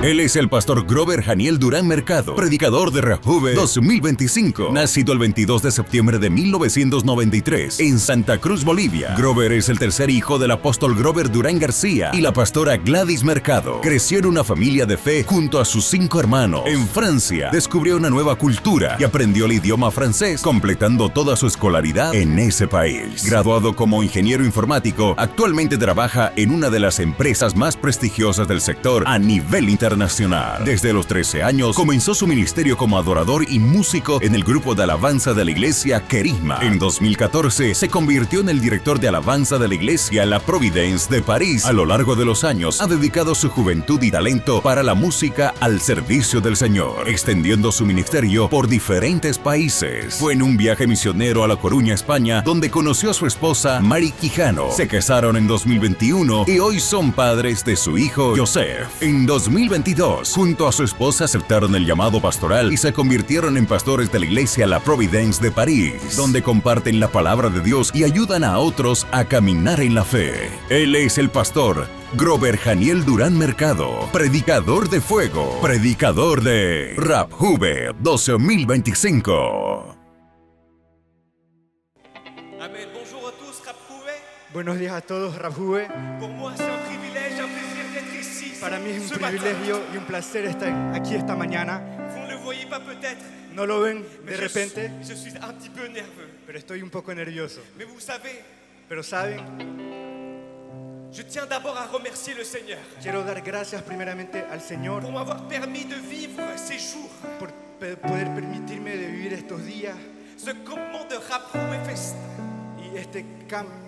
Él es el pastor Grover Janiel Durán Mercado, predicador de Rajuve 2025, nacido el 22 de septiembre de 1993 en Santa Cruz, Bolivia. Grover es el tercer hijo del apóstol Grover Durán García y la pastora Gladys Mercado. Creció en una familia de fe junto a sus 5 hermanos. En Francia, descubrió una nueva cultura y aprendió el idioma francés, completando toda su escolaridad en ese país. Graduado como ingeniero informático, actualmente trabaja en una de las empresas más prestigiosas del sector a nivel internacional. Desde los 13 años comenzó su ministerio como adorador y músico en el grupo de alabanza de la iglesia Querisma. En 2014 se convirtió en el director de alabanza de la iglesia La Providence de París. A lo largo de los años ha dedicado su juventud y talento para la música al servicio del Señor, extendiendo su ministerio por diferentes países. Fue en un viaje misionero a La Coruña, España, donde conoció a su esposa Mari Quijano. Se casaron en 2021 y hoy son padres de su hijo Joseph. En 2022, junto a su esposa aceptaron el llamado pastoral y se convirtieron en pastores de la iglesia La Providence de París, donde comparten la palabra de Dios y ayudan a otros a caminar en la fe. Él es el pastor Grover Janiel Durán Mercado, predicador de fuego, predicador de Rajuve 2025. Amen. Bonjour à tous, Rajuve. Buenos días a todos, Rajuve. Pour moi, c'est un privilège, un plaisir d'être ici. Para mí es ce un matin. privilegio y un placer estar aquí esta mañana. Vous ne le voyez pas peut-être, No lo ven mais de repente, je suis un petit peu nerveux. pero estoy un poco nervioso. Mais vous savez, Pero saben, je tiens d'abord à remercier le Seigneur quiero dar gracias primeramente al Señor pour m'avoir permis de vivre ces jours, por poder permitirme de vivir estos días ce campement de Rajuve Fest. y este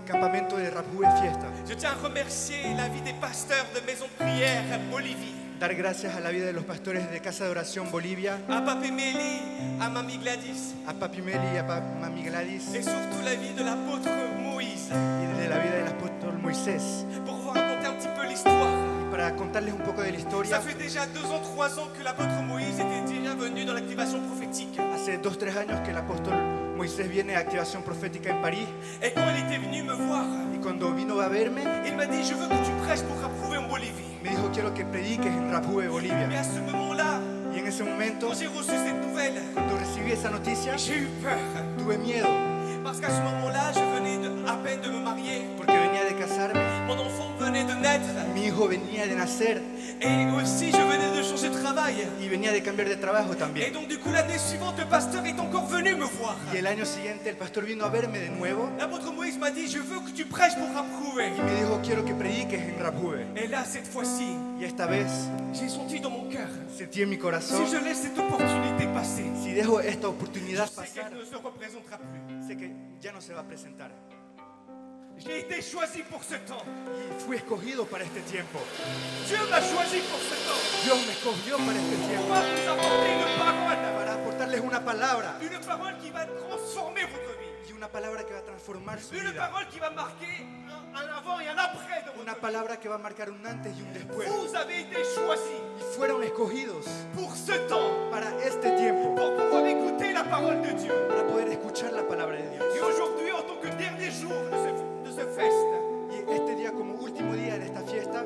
campamento de Rajuve Fiesta. Je tiens à remercier la vie des pasteurs de Maison de Prière Bolivie, Dar gracias a la vida de los pastores de Casa de Oración Bolivia, à Papé Mélie, à Mamie Gladys, a Papi Meli y a Mami Gladys et surtout la vie de l'apôtre Moïse, y de la vida del apóstol Moisés. pour vous raconter un petit peu l'histoire. Para contarles un poco de la Ça historia, fait déjà 2 ans, 3 ans que l'apôtre Moïse était déjà venu dans l'activation prophétique. hace 2-3 años que el apóstol Moisés viene a Activación Profética en París. Et quand il était venu me voir, Y cuando vino a verme, il m'a dit: je veux que tu prêches pour Rajuve en Bolivie. me dijo, quiero que prediques en Rajuve, Mais Bolivia. à ce moment-là, Y en ese momento, quand j'ai reçu cette nouvelle, cuando recibí esa noticia, j'ai eu peur. tuve miedo, Parce qu'à ce moment-là, je venais à peine de me marier. porque venía de casarme, Mon enfant venait de naître. mi hijo venía de nacer Et aussi, je venais de changer de travail. y venía de cambiar de trabajo Et también. donc, du coup, l'année suivante, le pasteur est encore venu me voir. Y el año siguiente el pastor vino a verme de nuevo L'apôtre Moïse m'a dit: je veux que tu prêches pour Rajuve. y me dijo, quiero que prediques en Rajuve. Et là, cette fois-ci, Y esta vez j'ai senti dans mon cœur, sentí en mi si corazón, je laisse cette opportunité passer, si dejo esta oportunidad je sais pasar, qu'elle ne se représentera plus. sé que ya no se va a presentar. J'ai été choisi pour ce temps. Y fui escogido para este tiempo. Dieu m'a choisi pour ce temps. Dios me escogió para este Pour tiempo, vous apporter une parole. para aportarles una palabra Une parole qui va transformer votre vie. y una palabra que va a transformar su Une vida. parole qui va marquer un avant et un après de Una votre vie. palabra que va a marcar un antes y un después. Vous avez été choisis Y fueron escogidos pour ce temps, para este tiempo, pour pouvoir écouter la parole de Dieu. para poder escuchar la palabra de Dios. Et aujourd'hui, en tant que dernier jour de ce fest, Y este día, como último día de esta fiesta,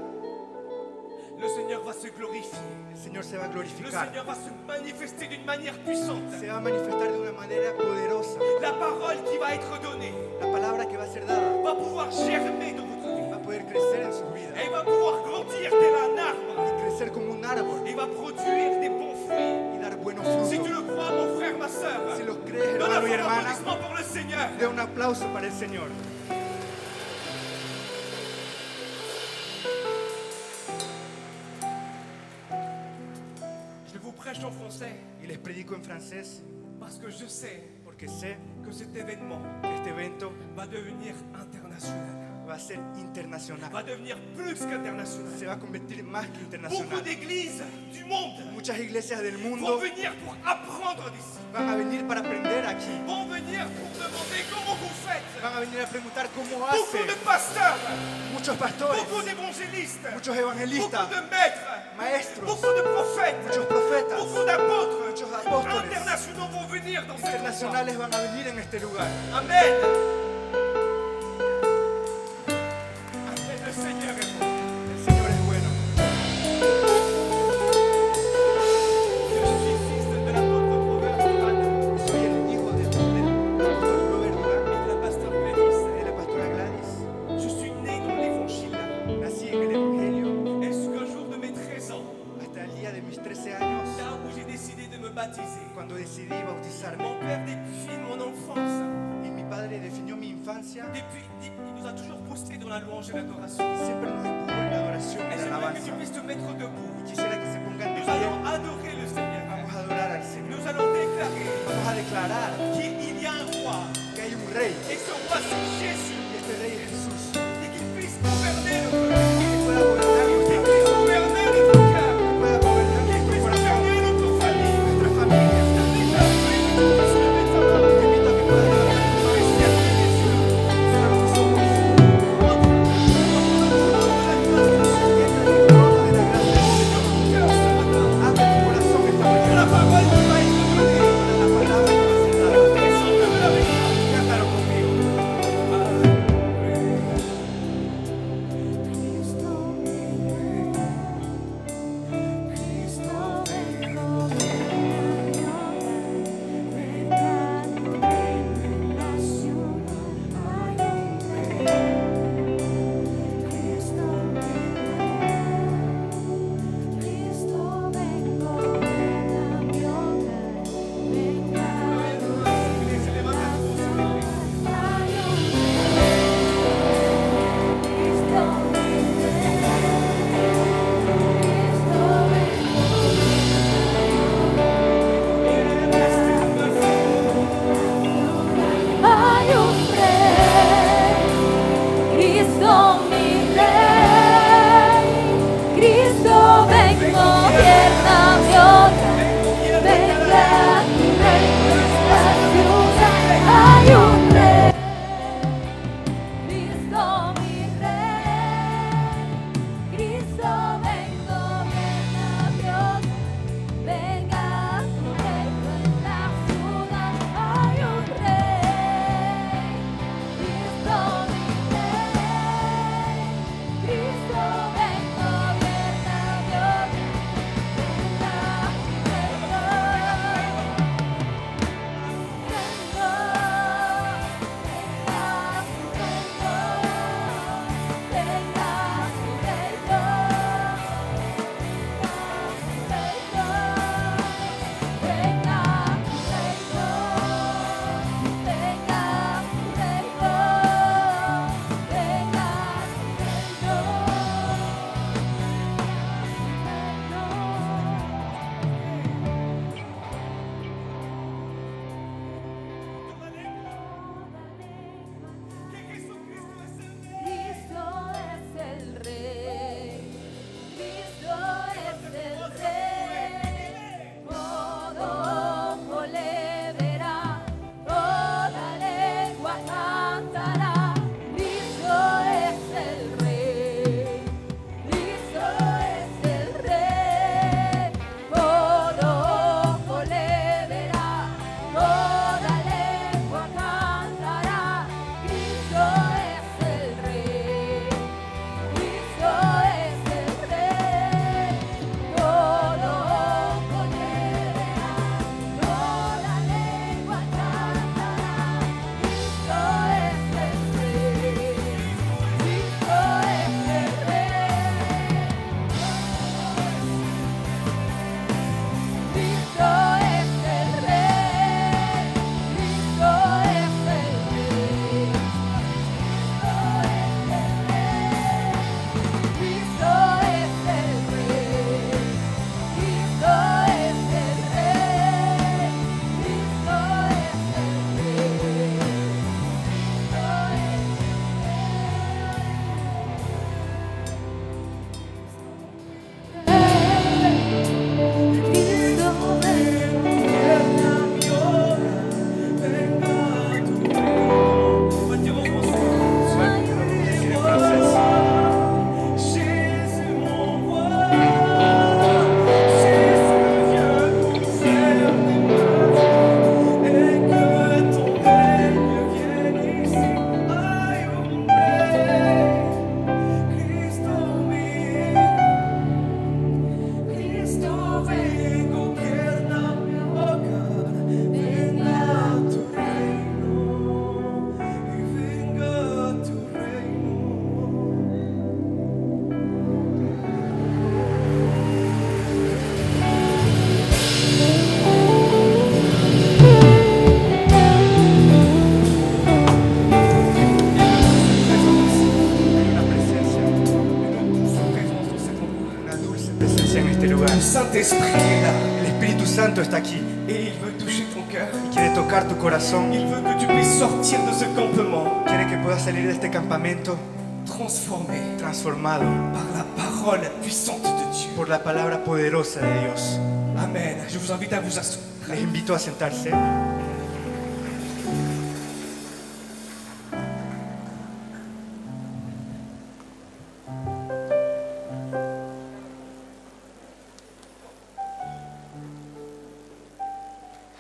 le Seigneur va se glorifier. el Señor se va a Le glorificar. Seigneur va se manifester d'une manière puissante. Se va a manifestar de una manera poderosa. La parole qui va être donnée La palabra que va a ser dada va pouvoir germer dans votre vie. va a poder crecer en sus vidas. Elle va pouvoir grandir tel un arbre. Y crecer como un árbol Et va produire des bons fruits. y dar buenos Si tu frutos. le crois, mon frère, ma soeur, Si los crees, donne un hermano y fort hermana, applaudissement pour le Seigneur. de un aplauso para el Señor. Je vous prêche en français Y les predico en francés parce que je sais porque sé que cet événement que este evento va devenir international. va a ser internacional. Va devenir plus qu'international. Se va a convertir más que Beaucoup internacional. d'églises du monde Muchas iglesias del vont mundo venir pour apprendre d'ici. van a venir para aprender aquí. Vont venir pour demander comment vous faites. Van a venir a preguntar cómo Beaucoup de hacen. pasteurs, Muchos pastores, beaucoup d'évangélistes, muchos evangelistas, beaucoup de maîtres, maestros, beaucoup de prophètes, muchos profetas, beaucoup d'apôtres, muchos apóstoles internationaux vont venir dans cet endroit. internacionales van a venir en este lugar. Amen. Amen. Le Seigneur est bon. El Señor es bueno. louange et l'adoration. y siempre nos empujó en la adoración, Et en la j'aimerais que alabanza. tu puisses te mettre debout. Y quisiera que se pongan de Nous pie. allons adorer le Seigneur. Vamos a adorar al Señor. Nous allons déclarer Vamos a declarar qu'il y a un roi que hay un rey et que ce roi c'est Jésus y este rey es Jesús. et qu'il puisse gouverner notre vie, Que pueda gobernar qu'il nuestra puisse vida, gouverner notre cœur, que pueda gobernar qu'il nuestro puisse corazón, gouverner notre famille. nuestra familia. Je t'invite à prier, que tu puisses lever ta main. Te invito a que puedas levantar tu mano y Ferme les yeux. cerrar tus ojos. Entre dans le trône de la grâce de Dieu. Entra en el trono de la gracia del Señor. Ton cœur ce matin. Abre tu corazón esta Que mañana. la parole te va être donnée. La palabra que va a ser dada. Et chante-le avec moi. Cántalo conmigo. Iglesia, levanta tu voz y dile. Hay un rey, Cristo mi rey, Cristo ven, gobierna mi hogar, venga tu reino en esta ciudad. Hay un rey, Cristo mi rey, Cristo ven, gobierna mi hogar, venga tu reino en la ciudad. Hay un rey, Cristo mi rey, Cristo ven, gobierna mi hogar, venga tu reino en la ciudad. presencia en este lugar. Le Saint-Esprit est là. El Espíritu Santo está aquí Et il veut toucher ton cœur. y quiere tocar tu corazón. Il veut que tu puisses sortir de ce campement Quiere que puedas salir de este campamento transformé transformado par la parole puissante de Dieu. por la palabra poderosa de Dios. Amen. Je vous invite à vous asseoir. Les invito a sentarse.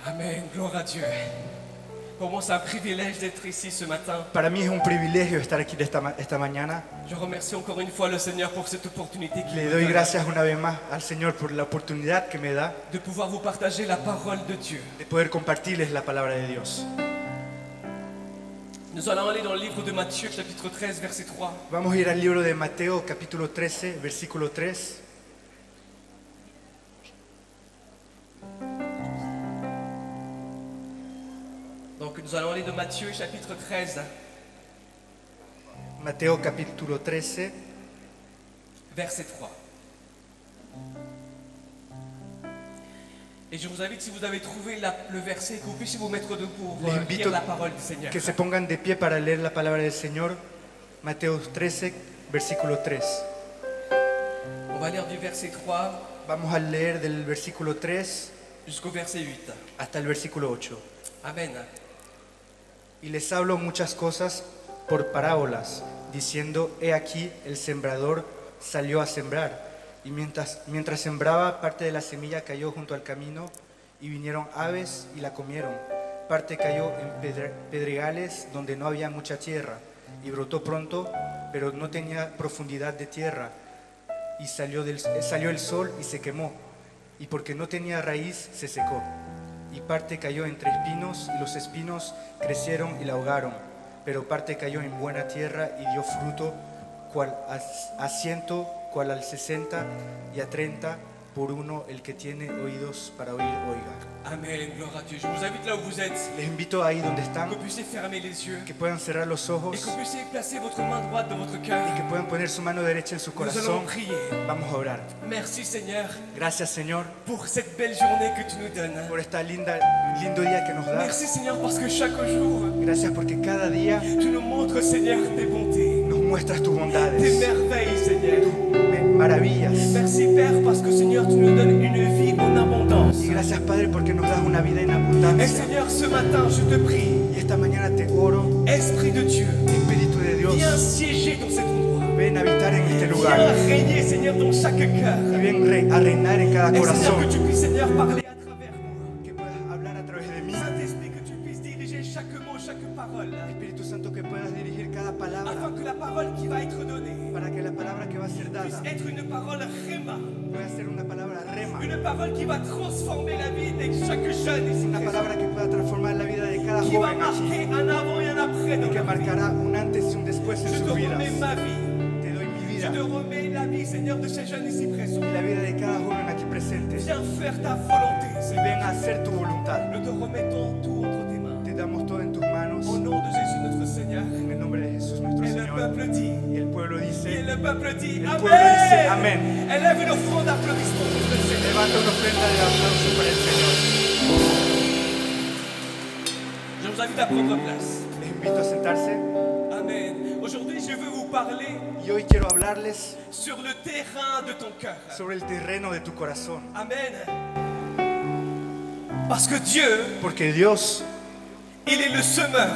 Amen. Gloire à Dieu. Pour moi, c'est un privilège d'être ici ce matin. Para mí es un privilegio estar aquí esta mañana. Je remercie encore une fois le Seigneur pour cette opportunité qu'il Le me doy donne gracias una vez más al Señor por la oportunidad que me da de pouvoir vous partager la parole de Dieu. de poder compartirles la palabra de Dios. Nous allons aller dans le livre de Matthieu, chapitre 13, verset 3. Vamos a ir al libro de Mateo, capítulo 13, versículo 3. Donc nous allons aller de Matthieu, chapitre 13, Mateo, capítulo 13, verset 3. Et je vous invite, si vous avez trouvé le verset, que vous puissiez vous mettre debout pour Les invito lire la parole du Seigneur. que se pongan de pie para leer la palabra del Señor. Mateo 13, versículo 3. On va lire du verset 3 Vamos a leer del versículo 3 jusqu'au verset 8. hasta el versículo 8. Amen. Y les hablo muchas cosas por parábolas, diciendo, he aquí el sembrador salió a sembrar. Y mientras sembraba, parte de la semilla cayó junto al camino, y vinieron aves y la comieron. Parte cayó en pedregales donde no había mucha tierra, y brotó pronto, pero no tenía profundidad de tierra. Y salió el sol y se quemó, y porque no tenía raíz se secó. Y parte cayó entre espinos, y los espinos crecieron y la ahogaron. Pero parte cayó en buena tierra y dio fruto, cual a 100, cual al 60 y a 30 por uno. El que tiene oídos para oír, oiga. Amen. Gloire à Dieu. Je vous invite là où vous êtes, Les invito ahí donde que están, vous puissiez fermer les yeux que puedan cerrar los ojos et que vous puissiez placer votre main droite dans votre cœur. y que puedan poner su mano derecha en su Nous allons corazón. prier. Vamos a orar. Merci Seigneur Gracias, Señor, pour cette belle journée que tu nous donnes. por esta lindo día que nos das. Merci Seigneur parce que chaque jour, Gracias porque cada día tu nous montres Seigneur tes bontés, nos muestras tus tes bondades, merveilles Seigneur. maravillas. Merci Père parce que Seigneur tu nous donnes une vie en abondance. Y gracias, Padre, porque nos das una vida en Et abundancia. Seigneur, ce matin je te prie, Y esta mañana te oro, Esprit de Dieu, Espíritu de Dios, viens siéger dans cet endroit. ven a habitar en este lugar Viens régner Seigneur dans chaque cœur. y ven a reinar en cada Et Seigneur, corazón. que tu puisses Seigneur parler à travers moi. Que puedas hablar a través de mí. Saint-Esprit, que tu puisses diriger chaque mot, chaque parole, Espíritu Santo, que puedas dirigir cada palabra afin que la parole qui va être donnée para que la palabra que va a ser puisse dada être une parole rhéma, pueda ser una palabra rema, une parole qui va transformer la vie de chaque jeune ici una présent, palabra que pueda transformar la vida de cada qui va joven aquí marquer un avant et un après dans y que leur vie. marcará un antes y un después en Je te sus vidas. remets ma vie, Te doy mi je vida te remets la vie, Seigneur, de ces jeunes ici présents. y la vida de cada joven aquí presente. Viens faire ta volonté, Y Seigneur. ven a hacer tu voluntad. Nous te remettons tout entre tes mains. Te damos todo en tus manos. Au nom de Jésus, notre Seigneur. En el nombre de Jesús nuestro Et le Señor. peuple dit, Y el pueblo et dice, le peuple dit, El pueblo dice, Amen. Amen. Élève une offrande d'applaudissements pour le Seigneur. levanta una ofrenda de aplauso para el Señor. Je vous invite à prendre place. Les invito a sentarse Amen. Aujourd'hui, je veux vous parler y hoy quiero hablarles sur le terrain de ton cœur. sobre el terreno de tu corazón. Amen. Parce que Dieu, Porque Dios il est le semeur.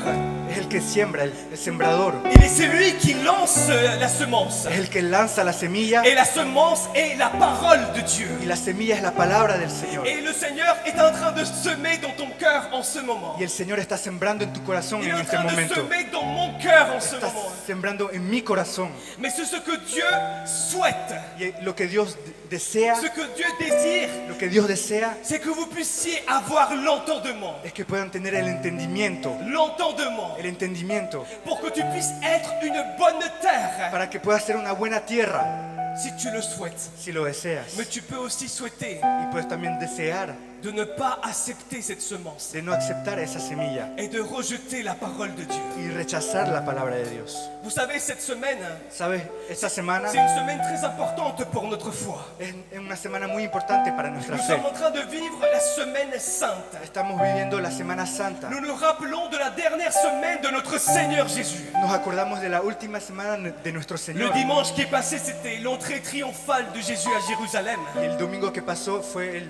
es el que siembra, el sembrador. Il est celui qui lance la semence. Es el que lanza la semilla Et la semence est la parole de Dieu. y la semilla es la palabra del Señor. Et le Seigneur est en train de semer dans ton cœur en ce moment. Y el Señor está sembrando en tu corazón Il est en en este train de momento. semer dans mon cœur en ce Está moment. sembrando en mi corazón. Mais c'est ce que Dieu souhaite, Y lo que Dios desea, ce que Dieu désire, lo que Dios desea c'est que vous puissiez avoir l'entendement. es que puedan tener el entendimiento. L'entendement. El entendimiento Pour que tu puisses être une bonne terre, para que pueda ser una buena tierra si tu le souhaites. si lo deseas. Mais tu peux aussi souhaiter Y puedes también desear de ne pas accepter cette semence de no aceptar esa semilla et de rejeter la parole de Dieu. y rechazar la palabra de Dios. Vous savez, cette semaine, ¿Sabes? Esta semana c'est une semaine très importante pour notre foi. es una semana muy importante para nuestra Nous fe. sommes en train de vivre la semaine sainte. Estamos viviendo la Semana Santa. Nous nous rappelons de la dernière semaine de notre Seigneur Jésus. Nos acordamos de la última semana de nuestro Le Señor. dimanche qui est passé, c'était l'entrée triomphale de Jésus à Jérusalem. Y el domingo que pasó fue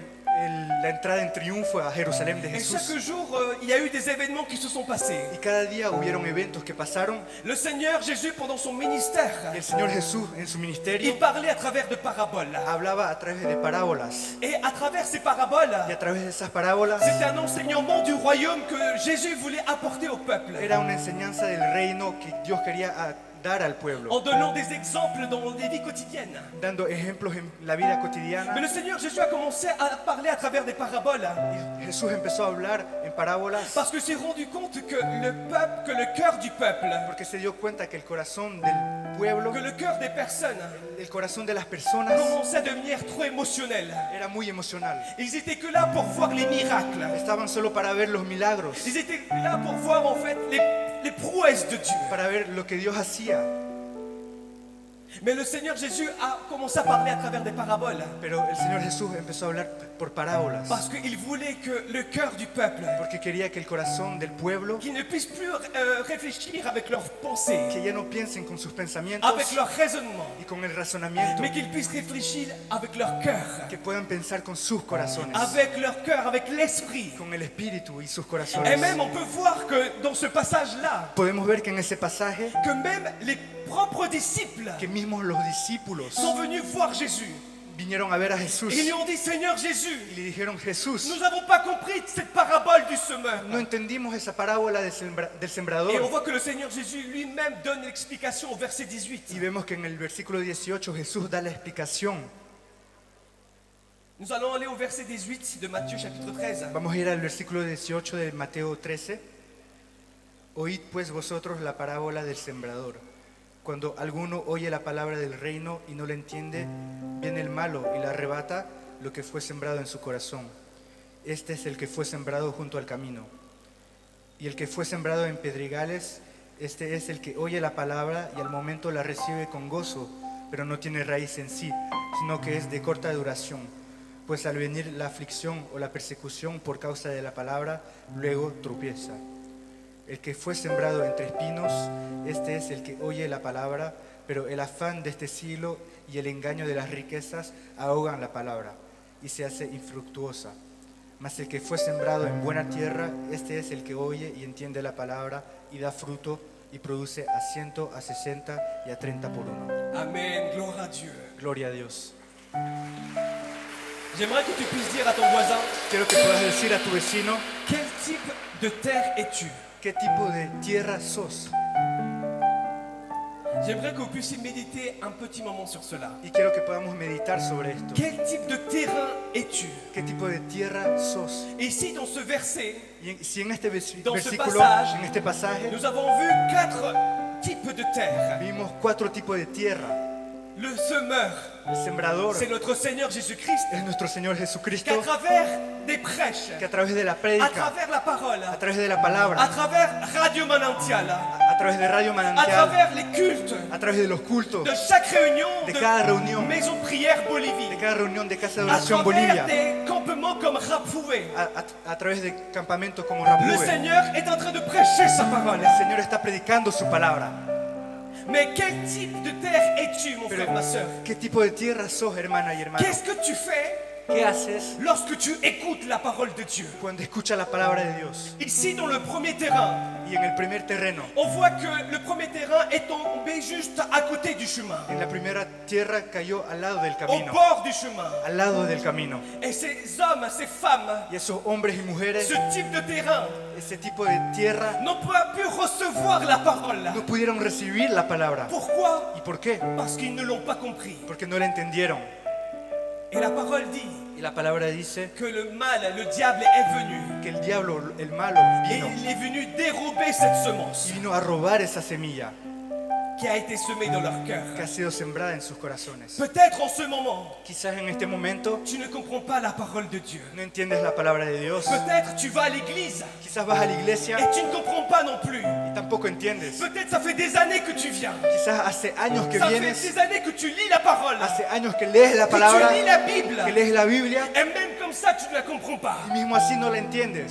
la entrada en triunfo a Jerusalén de Et Jesús. chaque jour, il y a eu des événements qui se sont passés. Y cada día hubieron eventos que pasaron. Le Seigneur Jésus, pendant son ministère, Y el Señor Jesús en su ministerio il parlait à travers de paraboles. hablaba a través de parábolas. Et à travers ces paraboles, Y a través de esas parábolas c'était un enseignement du royaume que Jésus voulait apporter au peuple. era una enseñanza del reino que Dios quería dar al pueblo, En donnant des exemples dans les vies quotidiennes. dando ejemplos en la vida Mais cotidiana. le Seigneur Jésus a commencé à parler à travers des paraboles. Y Jesús empezó a hablar en parábolas Parce que s'est rendu compte que le cœur du peuple, porque se dio cuenta que el corazón del pueblo, que le cœur des personnes el corazón de las personas commençait à devenir trop émotionnel. era muy emocional. Ils étaient que là pour voir les miracles. Estaban solo para ver los milagros, Ils étaient là pour voir en fait les prouesses de Dieu. para ver lo que Dios hacía. Mais le Seigneur Jésus a commencé à parler à travers des paraboles. Pero el Señor Jesús empezó a hablar por parábolas, Parce qu'il voulait que le cœur du peuple, porque quería que el corazón del pueblo, qui ne puisse plus réfléchir avec leurs pensées, que ya no piensen con sus pensamientos avec leur raisonnement, y con el razonamiento, mais qu'ils puissent réfléchir avec leur cœur, que puedan pensar con sus corazones, avec leur cœur, avec l'esprit. con el espíritu y sus Et corazones. même on peut voir que dans ce passage-là, Podemos ver que en ese pasaje, que même les propres disciples que mismos los discípulos sont venus voir Jésus. vinieron a ver a Jesús Et ils lui ont dit, Seigneur Jésus, y le dijeron: Jesús, nous n'avons pas compris cette parabole du semeur. no entendimos esa parábola del Et on sembrador. voit que le Seigneur Jésus lui-même donne l'explication au verset 18. Y vemos que en el versículo 18 Jesús da la explicación. Nous allons aller au verset 18 de Matthieu chapitre 13. Vamos a ir al versículo 18 de Mateo 13. Oíd pues vosotros la parábola del sembrador. Cuando alguno oye la palabra del reino y no la entiende, viene el malo y le arrebata lo que fue sembrado en su corazón. Este es el que fue sembrado junto al camino. Y el que fue sembrado en pedregales, este es el que oye la palabra y al momento la recibe con gozo, pero no tiene raíz en sí, sino que es de corta duración. Pues al venir la aflicción o la persecución por causa de la palabra, luego tropieza. El que fue sembrado entre espinos, este es el que oye la palabra, pero el afán de este siglo y el engaño de las riquezas ahogan la palabra y se hace infructuosa. Mas el que fue sembrado en buena tierra, este es el que oye y entiende la palabra y da fruto y produce a 100, a 60 y a 30 por uno. Amen, gloire à Dieu. Gloria a Dios. J'aimerais que tu puisses dire à ton voisin, Quiero que puedas decir a tu vecino: quel type de terre es-tu? ¿qué tipo de tierra sos? J'aimerais que vous puissiez méditer un petit moment sur cela. Y quiero que podamos meditar sobre esto. Quel type de terrain es-tu? ¿Qué tipo de tierra sos? Et ici, dans ce verset, Si en este Dans ce versículo, passage, en este pasaje, nous avons vu 4 types de terre. vimos 4 tipos de tierra. Le semeur, El sembrador c'est notre Seigneur Jésus-Christ, es nuestro Señor Jesucristo, qu'à travers des prêches, que a través de la à prédica, travers la parole, a través de la à palabra, travers Radio Manantial, a través de Radio à Manantial, travers les cultes a través de los cultos, de chaque réunion de cada de reunión, Maison Prière Bolivie, de cada reunión de Casa de à Oración travers Bolivia, des campements comme Rapouvé. a través de campamentos como Le Rapube. Seigneur est en train de prêcher sa parole. El Señor está predicando su palabra. Mais quel type de terre es-tu, mon frère, ma soeur? ¿Qué tipo de tierra sos, hermana y hermano? Qu'est-ce que tu fais ¿Qué haces lorsque tu écoutes la parole de Dieu? cuando escuchas la palabra de Dios? Ici, dans le premier terrain, Y en el primer terreno, on voit que le premier terrain est tombé juste à côté du chemin, en la primera tierra cayó al lado del au camino, bord du chemin. al lado del camino. Et ces hommes, ces femmes, Y esos hombres y mujeres, ce type de terrain, ese tipo de tierra, n'ont pas pu recevoir la parole. no pudieron recibir la palabra. Pourquoi? ¿Y por qué? Parce qu'ils ne l'ont pas compris. Porque no la entendieron. Et la parole dit Y la palabra dice que le mal, le diable est venu. que el diablo, el malo, Et vino il est venu dérober cette y semence. vino a robar esa semilla. qui a été semée dans leur cœur. que ha sido sembrada en sus corazones. Peut-être en ce moment, Quizás en este momento tu ne comprends pas la parole de Dieu. no entiendes la palabra de Dios. Peut-être tu vas à l'église Quizás vas a la iglesia et tu ne comprends pas non plus. y tampoco entiendes. Peut-être ça fait des années que tu viens. Quizás hace años que Ça fait vienes, des années que tu lis la parole. hace años que lees la Que palabra, tu lis la Bible. que lees la Biblia Et même comme ça, tu ne la comprends pas. y mismo así no la entiendes.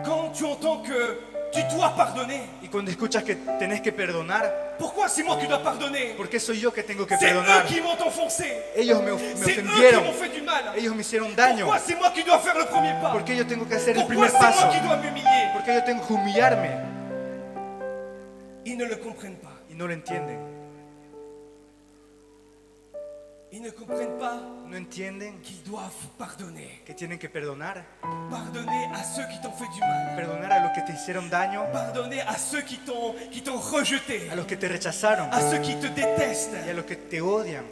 Quand tu entends que tu dois pardonner, Y cuando escuchas que tenés que perdonar, pourquoi c'est moi qui dois pardonner? ¿por qué soy yo que tengo que C'est eux perdonar? qui m'ont offensé. Ellos me C'est eux qui ofendieron, m'ont fait du mal. ellos me hicieron daño. Pourquoi c'est moi qui dois faire le premier pas? ¿Por qué yo tengo que hacer el Pourquoi primer c'est paso? moi qui dois m'humilier? ¿Por qué yo tengo que humillarme? Ils ne le comprennent pas. Y no lo entienden. Ils ne comprennent pas No entienden qu'ils doivent pardonner. que tienen que perdonar. Pardonner à ceux qui t'ont fait du mal. Perdonar a los que te hicieron daño, Pardonner à ceux qui t'ont rejeté. a los que te rechazaron À ceux qui te détestent. y a los que te odian.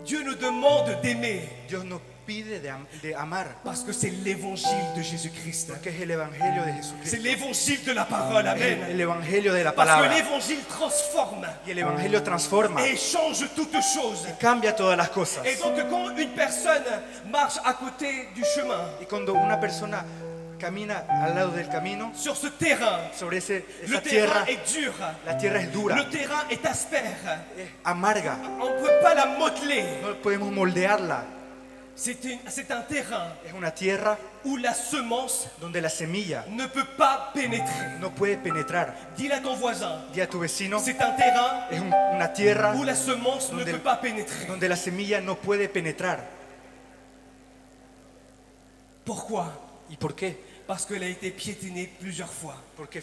Dieu nous demande d'aimer Dios nos pide de amar, parce que c'est l'évangile de Jésus-Christ. porque es el evangelio de C'est Jesucristo. l'évangile de la parole. Es Amen. el evangelio de la Parce que palabra. l'évangile transforme Y el evangelio transforma et change toutes choses. y cambia todas las cosas. Et donc quand une personne marche à côté du chemin, Y cuando una persona camina al lado del camino, sur ce terrain, sobre le esa terrain tierra, est dur, la tierra es dura, le terrain est aspère, es amarga, on ne peut pas la modeler. no podemos moldearla. C'est un terrain Es una tierra où la semence donde la semilla ne peut pas pénétrer. no puede penetrar. Dis-le à ton voisin, Di a tu vecino, c'est un terrain es una tierra où la semence ne donde, peut pas pénétrer. donde la semilla no puede penetrar. Pourquoi? ¿Y por qué? Parce qu'elle a été piétinée plusieurs fois. Porque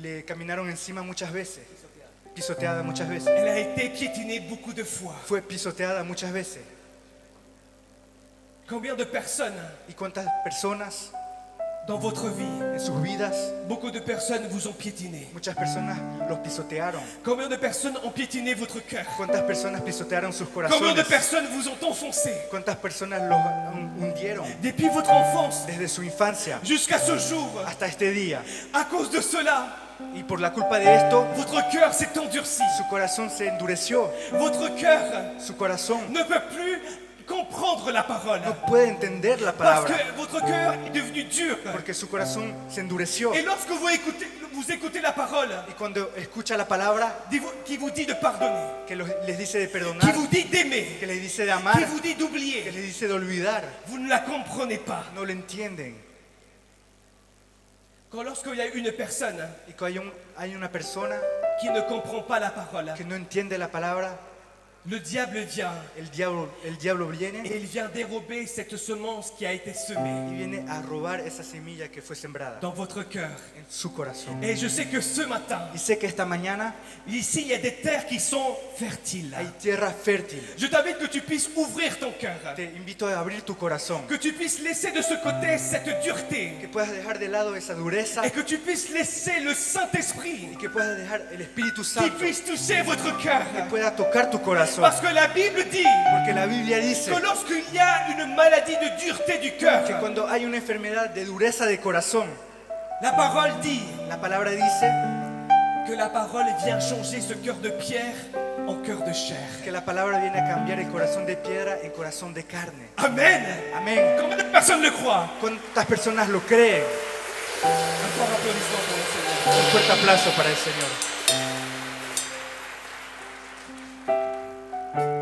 le caminaron encima muchas veces, pisoteada muchas veces. Elle a été piétinée beaucoup de fois. Fue pisoteada muchas veces. Combien de personnes ¿Y cuántas personas dans votre vie, en sus vidas, beaucoup de personnes vous ont piétiné? muchas personas los pisotearon? Combien de personnes ont piétiné votre cœur? ¿Cuántas personas pisotearon sus Combien de corazones? personnes vous ont enfoncé? ¿Cuántas personas los hundieron Depuis votre enfance desde su infancia jusqu'à ce jour, hasta este día? à cause de cela, Y por la culpa de esto, votre cœur s'est endurci. su corazón se endureció. Votre cœur Su corazón ne peut plus comprendre la parole. no puede entender la Parce palabra que votre cœur est devenu dur. porque su corazón se endureció. Et lorsque vous écoutez la parole Y cuando escucha la palabra qui vous dit de pardonner, que les dice de qui perdonar, vous dit d'aimer, que les dice de amar, qui vous dit que d'oublier, les dice de olvidar, vous ne la comprenez pas. no lo entienden. Lorsqu'il y a une personne Y cuando hay una persona qui ne comprend pas la parole, que no entiende la palabra, le diable vient el diablo et viene il vient dérober cette semence qui a été semée y viene a robar esa semilla que fue sembrada dans votre cœur. en su corazón. Et je sais que ce matin, Y sé que esta mañana ici, il y a des terres qui sont fertiles. hay tierra fértil. Je t'invite que tu puisses ouvrir ton cœur, Te invito a abrir tu corazón, que tu puisses laisser de ce côté cette dureté que puedas dejar de lado esa dureza et que tu puisses laisser le Saint-Esprit y que puedas dejar el Espíritu qui Santo puisse toucher votre cœur. que pueda tocar tu corazón. Parce que la Bible dit Porque la Biblia dice que lorsqu'il y a une maladie de dureté du cœur, que cuando hay una enfermedad de dureza de corazón, la parole dit la palabra dice que la parole vient changer ce cœur de pierre en cœur de chair. que la palabra viene a cambiar el corazón de piedra en corazón de carne. Amen. Amén. Combien de personnes le croient? ¿Cuántas personas lo creen? Un fort applaudissement pour le Seigneur. Un fuerte aplauso para el Señor.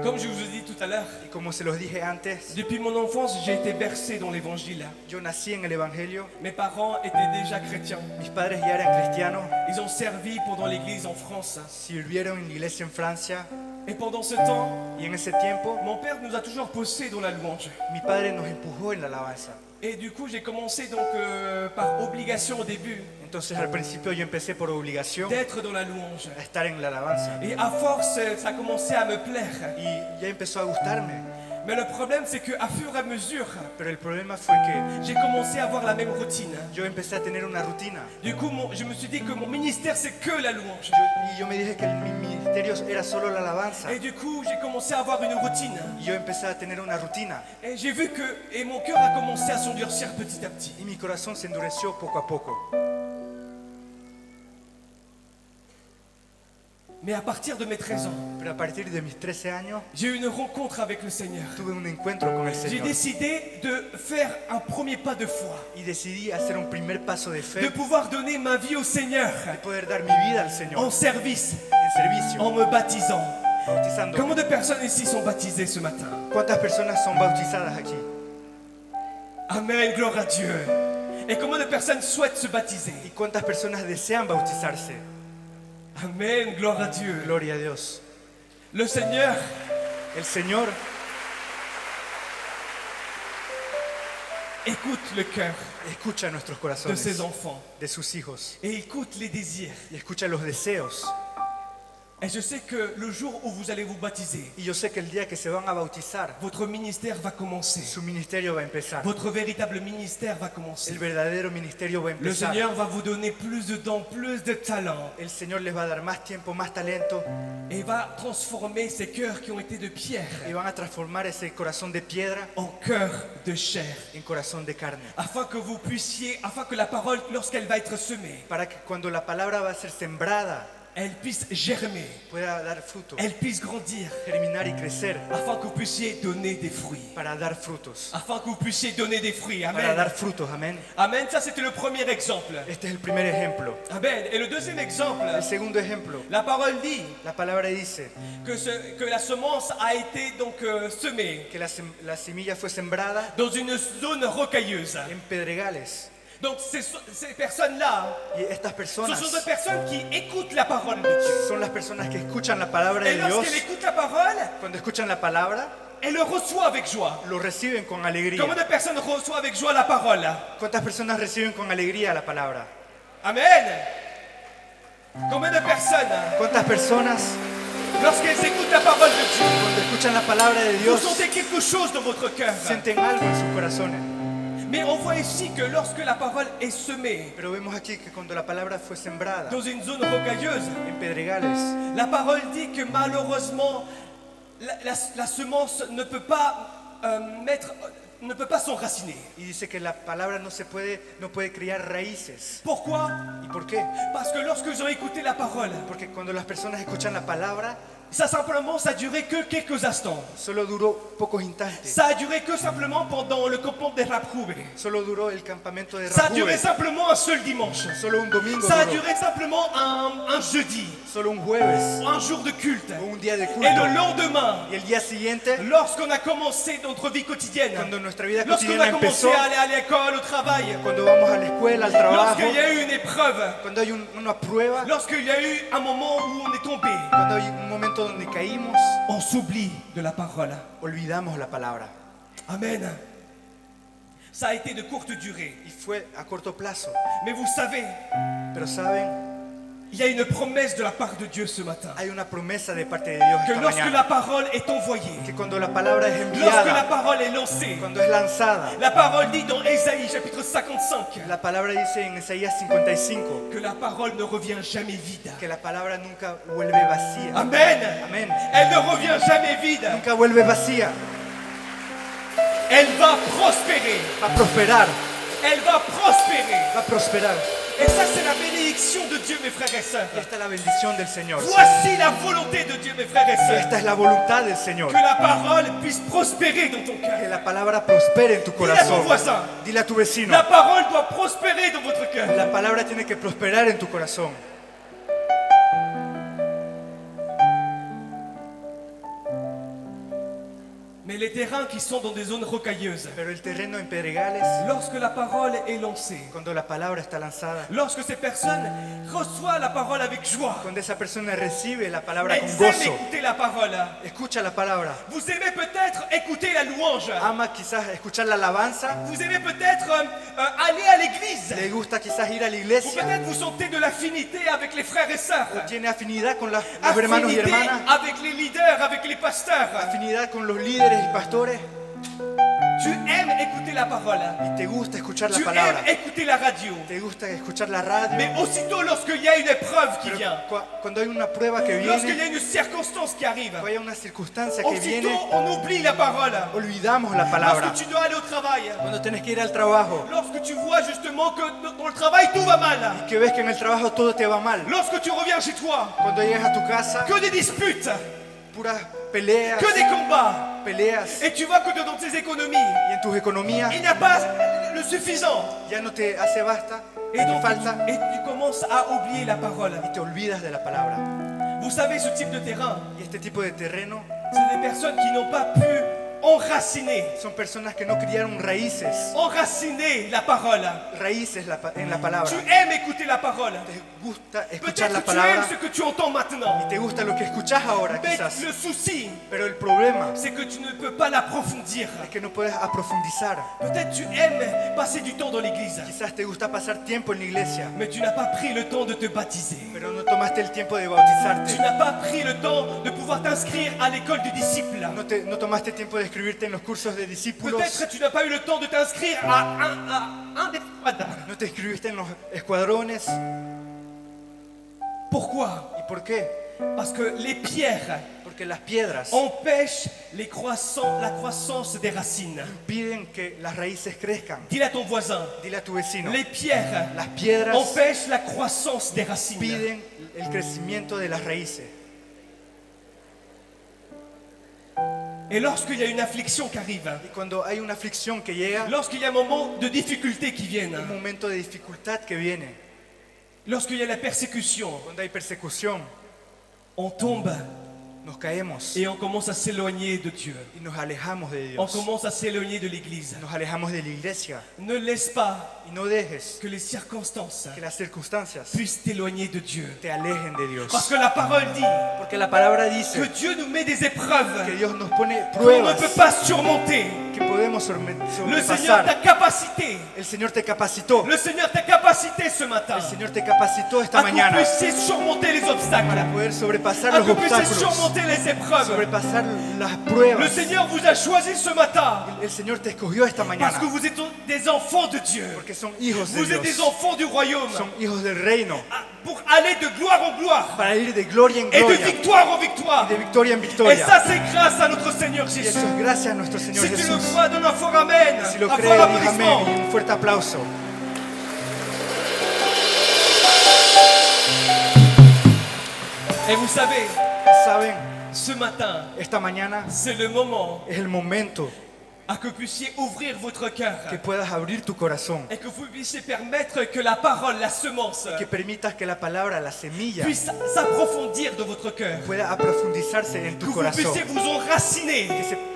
Comme je vous ai dit tout à l'heure, Y como se los dije antes, depuis mon enfance, j'ai été bercé dans l'évangile. yo nací en el Evangelio. Mes parents étaient déjà chrétiens. Mis padres ya eran cristianos, Ils ont servi pendant l'église en France. sirvieron en la iglesia en Francia. Et pendant ce temps, Y en ese tiempo, mon père nous a toujours poussés dans la louange. mi padre nos empujó en la alabanza. Et du coup, j'ai commencé donc par obligation au début Entonces al principio yo empecé por obligación d'être dans la louange. a estar en la alabanza. Et à force, ça a commencé à me plaire. Y ya empezó a gustarme. Mais le problème, c'est qu'à fur et à mesure, Pero el problema fue que j'ai commencé à avoir la même routine. yo empecé a tener una rutina. Du coup, je me suis dit que mon ministère, c'est que la louange. Y yo me dije que mi ministerio era solo la alabanza. Et du coup, j'ai commencé à avoir une routine. Y yo empecé a tener una rutina. Et j'ai vu et mon cœur a commencé à s'endurcir petit à petit. Y mi corazón se endureció poco a poco. Mais à partir de mes 13 ans, Pero a partir de mis 13 años j'ai eu une rencontre avec le Seigneur. tuve un encuentro con el J'ai Señor décidé de faire un premier pas de foi, y decidí hacer un primer paso de de fe, pouvoir donner ma vie au Seigneur de poder dar mi vida al en Señor service, en servicio, en me baptisant. bautizando. Combien de personnes ici sont baptisées ce matin? ¿Cuántas personas son bautizadas aquí? Amen, gloire à Dieu. Et combien de personnes souhaitent se baptiser? ¿Y cuántas personas desean bautizarse? Amen, gloire à Dieu. Gloria a Dios. Le Seigneur El Señor écoute le cœur escucha nuestros de corazones, ses enfants de sus hijos, et écoute les désirs. y escucha los deseos. Et je sais que le jour où vous allez vous baptiser, Y yo sé que el día que se van a bautizar, votre ministère va commencer. su ministerio va a empezar. Votre véritable ministère va commencer. El verdadero ministerio va a Le empezar. Seigneur va vous donner plus de dons, plus de talents El Señor les va a dar más tiempo, más talento et va transformer ces cœurs qui ont été de pierre y van a transformar ese corazón de piedra en cœurs de chair. en corazón de carne. Afin que la parole, lorsqu'elle va être semée, Para que cuando la palabra va a ser sembrada, elle puisse germer, pueda dar fruto, elle puisse grandir, germinar y crecer, afin que vous puissiez donner des fruits. para dar frutos. Afin que vous puissiez donner des fruits. Para Amen. dar frutos, amén. Amen, ça c'était le premier exemple. Este es el primer ejemplo. Amen. Et le deuxième exemple, El segundo ejemplo, la parole dit la palabra dice que la semence a été donc semée que la semilla fue sembrada dans une zone rocailleuse. en pedregales. Donc ces personnes-là, Y estas ce personas sont des personnes qui écoutent la parole de Dieu. son las personas que escuchan la palabra Et de Dios. lorsqu'elles écoutent la parole, Cuando escuchan la palabra, elles le reçoivent avec joie. lo reciben con alegría. Combien de personnes reçoivent avec joie la parole? ¿Cuántas personas reciben con alegría la palabra? Amen. Combien de personnes, ¿Cuántas personas lorsqu'elles écoutent la parole de Dieu, cuando escuchan la palabra de vous Dios sentez quelque chose dans votre cœur? sienten algo en sus corazones? Mais on voit ici que lorsque la parole est semée Pero vemos aquí que cuando la palabra fue sembrada dans une zone rocailleuse, en pedregales, la parole dit que malheureusement, la semence ne peut pas ne peut pas s'enraciner. y dice que la palabra no puede criar raíces. Pourquoi? ¿Y por qué? Parce que lorsque j'ai écouté la parole, Porque cuando las personas escuchan la palabra, ça a duré que quelques instants. solo duró pocos instantes. Ça a duré que simplement pendant le campement de Raphoube. Solo duró el campamento de Ça a duré Rahube. simplement un seul dimanche. Solo un domingo Ça a duró. duré simplement un jeudi, Solo un jueves un jour de culte. o un día de Et le culto. lendemain, Y el día siguiente, lorsqu'on a commencé notre vie quotidienne, cuando nuestra vida lorsqu'on cotidiana a commencé empezó, à aller à l'école, au travail, cuando vamos a la escuela, al trabajo, lorsqu'il y a eu une épreuve, cuando hay una prueba, lorsqu'il y a eu un moment où on est tombé, cuando hay un momento donde caímos, on s'oublie de la parole. olvidamos la palabra. Amen. Ça a été de courte durée. Y fue a corto plazo. Mais vous savez, Pero saben, il y a une promesse de la part de Dieu ce matin. hay una promesa de parte de Dios Que esta lorsque la mañana. parole est envoyée, Que cuando la palabra es lorsque la enviada, parole est lancée, cuando es lanzada, la parole dit dans Ésaïe chapitre 55 la palabra dice en Isaías 55 que la parole ne revient jamais vide. que la palabra nunca vuelve vacía. Amen. Amén. Elle ne revient jamais vide. Nunca vuelve vacía. Elle va prospérer. Va a prosperar. Elle va prospérer. Va a prosperar. Et ça, c'est la bénédiction de Dieu, mes frères et sœurs. Esta es la bendición del Señor. Voici la volonté de Dieu, mes frères et sœurs. Esta es la voluntad del Señor. Que la parole puisse prospérer dans ton Que cœur. la palabra prospere en tu Dile a ton corazón. voisin. Dile a tu vecino. La parole doit prospérer dans votre cœur. La palabra tiene que prosperar en tu corazón. Mais les terrains qui sont dans des zones rocailleuses, Pero el terreno en pedregales, lorsque la parole est lancée, cuando la palabra está lanzada, lorsque ces personnes reçoivent la parole avec joie, cuando esa persona recibe la palabra con elles aiment gozo, écouter la parole. escucha la palabra, Vous aimez peut-être écouter la louange. ama quizás escuchar la alabanza, Vous aimez peut-être aller à l'église. le gusta quizás ir a la Ou iglesia, peut-être vous sentez de l'affinité avec les frères et sœurs. tiene afinidad con los hermanos y Affinité hermanas, avec les leaders, avec les pasteurs. afinidad con los líderes y pastores. Tu aimes écouter la parole. y te gusta escuchar la Tu palabra, aimes écouter la radio. te gusta escuchar la radio, Mais aussitôt lorsqu'il y a une épreuve qui pero vient, cuando hay una prueba que lorsqu'il y viene, a une circonstance qui arrive, cuando hay una circunstancia que aussitôt viene, on oublie la parole. olvidamos la palabra. Lorsque tu dois aller au travail, Cuando tenés que ir al trabajo, lorsque tu vois justement que dans le travail tout va mal, que ves que en el trabajo todo te va mal, lorsque tu reviens chez toi, cuando llegas a tu casa, que des disputes, puras peleas, que des combats, peleas, et tu vois que dans tes économies, y en tus economías il n'y a pas le suffisant. ya no te hace basta, Et donc, te falta, et tu commences à oublier la parole. y te olvidas de la palabra. Vous savez, ce type de terrain, Y este tipo de terreno c'est des personnes qui n'ont pas pu enraciner son personas que no criaron raíces, la parole. en la palabra. Tu aimes écouter la parole. Te gusta escuchar Peut-être la que tu aimes palabra ce que tu entends maintenant. y te gusta lo que escuchas ahora Mais quizás, le souci, pero el problema c'est que tu ne peux pas l'approfondir. es que no puedes aprofundizar. Peut-être tu aimes passer du temps dans l'église, Quizás te gusta pasar tiempo en la iglesia, mais tu n'as pas pris le temps de te baptiser. pero no tomaste el tiempo de Tu bautizarte. n'as pas pris le temps de pouvoir t'inscrire à l'école du disciple. No tomaste tiempo de inscribirte en los cursos de discípulos. Peut-être tu n'as pas eu le temps de t'inscrire à un des squads. No te inscribiste en los escuadrones. Pourquoi? ¿Y por qué? Parce que les pierres Porque las piedras empêchent la croissance des racines. impiden que las raíces crezcan. Dis à ton voisin, Dile a tu vecino, les pierres las piedras empêchent la croissance des racines. impiden el crecimiento de las raíces. Et lorsqu'il y a une affliction qui arrive, Y cuando hay una aflicción que llega, lorsqu'il y a un moment de difficulté qui vient, un momento de dificultad que viene, lorsqu'il y a la persécution, cuando hay persecución, on tombe nos caemos et on commence à s'éloigner de Dieu. y nos alejamos de On Dios. commence à s'éloigner de l'Église. Nos alejamos de la iglesia Ne laisse pas y no dejes que les circonstances que las circunstancias puissent t'éloigner de Dieu. te alejen de Dios. Parce que la parole dit Porque la palabra que dice Dieu nous met des que épreuves Dios nos pone qu'on ne pruebas peut pas surmonter. que podemos Le Seigneur t'a sobrepasar. capacité. El Señor te capacitó. Le Seigneur t'a capacité ce matin El Señor te capacitó esta à que vous mañana puissiez surmonter les obstacles, para poder sobrepasar à los que vous puissiez obstáculos, surmonter les épreuves. sobrepasar las Le pruebas. Seigneur vous a choisi ce matin El Señor te escogió esta parce mañana que vous êtes des enfants de Dieu. porque son hijos de Vous êtes des Dios, enfants du royaume son hijos del reino, pour aller de gloire en gloire para ir de gloria en et de gloria, victoire en victoire. de victoria en Et victoria. ça, c'est grâce à notre Seigneur Y Jésus. eso es gracias a nuestro Señor Si tu le Jesús. crois, donne un fort amen. Si lo Un cree, fort diga applaudissement. amén y un fuerte aplauso. Et vous savez, Saben, ce matin, esta mañana c'est le moment es el momento à que vous puissiez ouvrir votre cœur que puedas abrir tu corazón, et que vous puissiez permettre que la parole, la semence, que permitas que la palabra, la semilla, puisse s'approfondir de votre cœur. pueda aprofundizarse en Que tu vous corazón, puissiez vous enraciner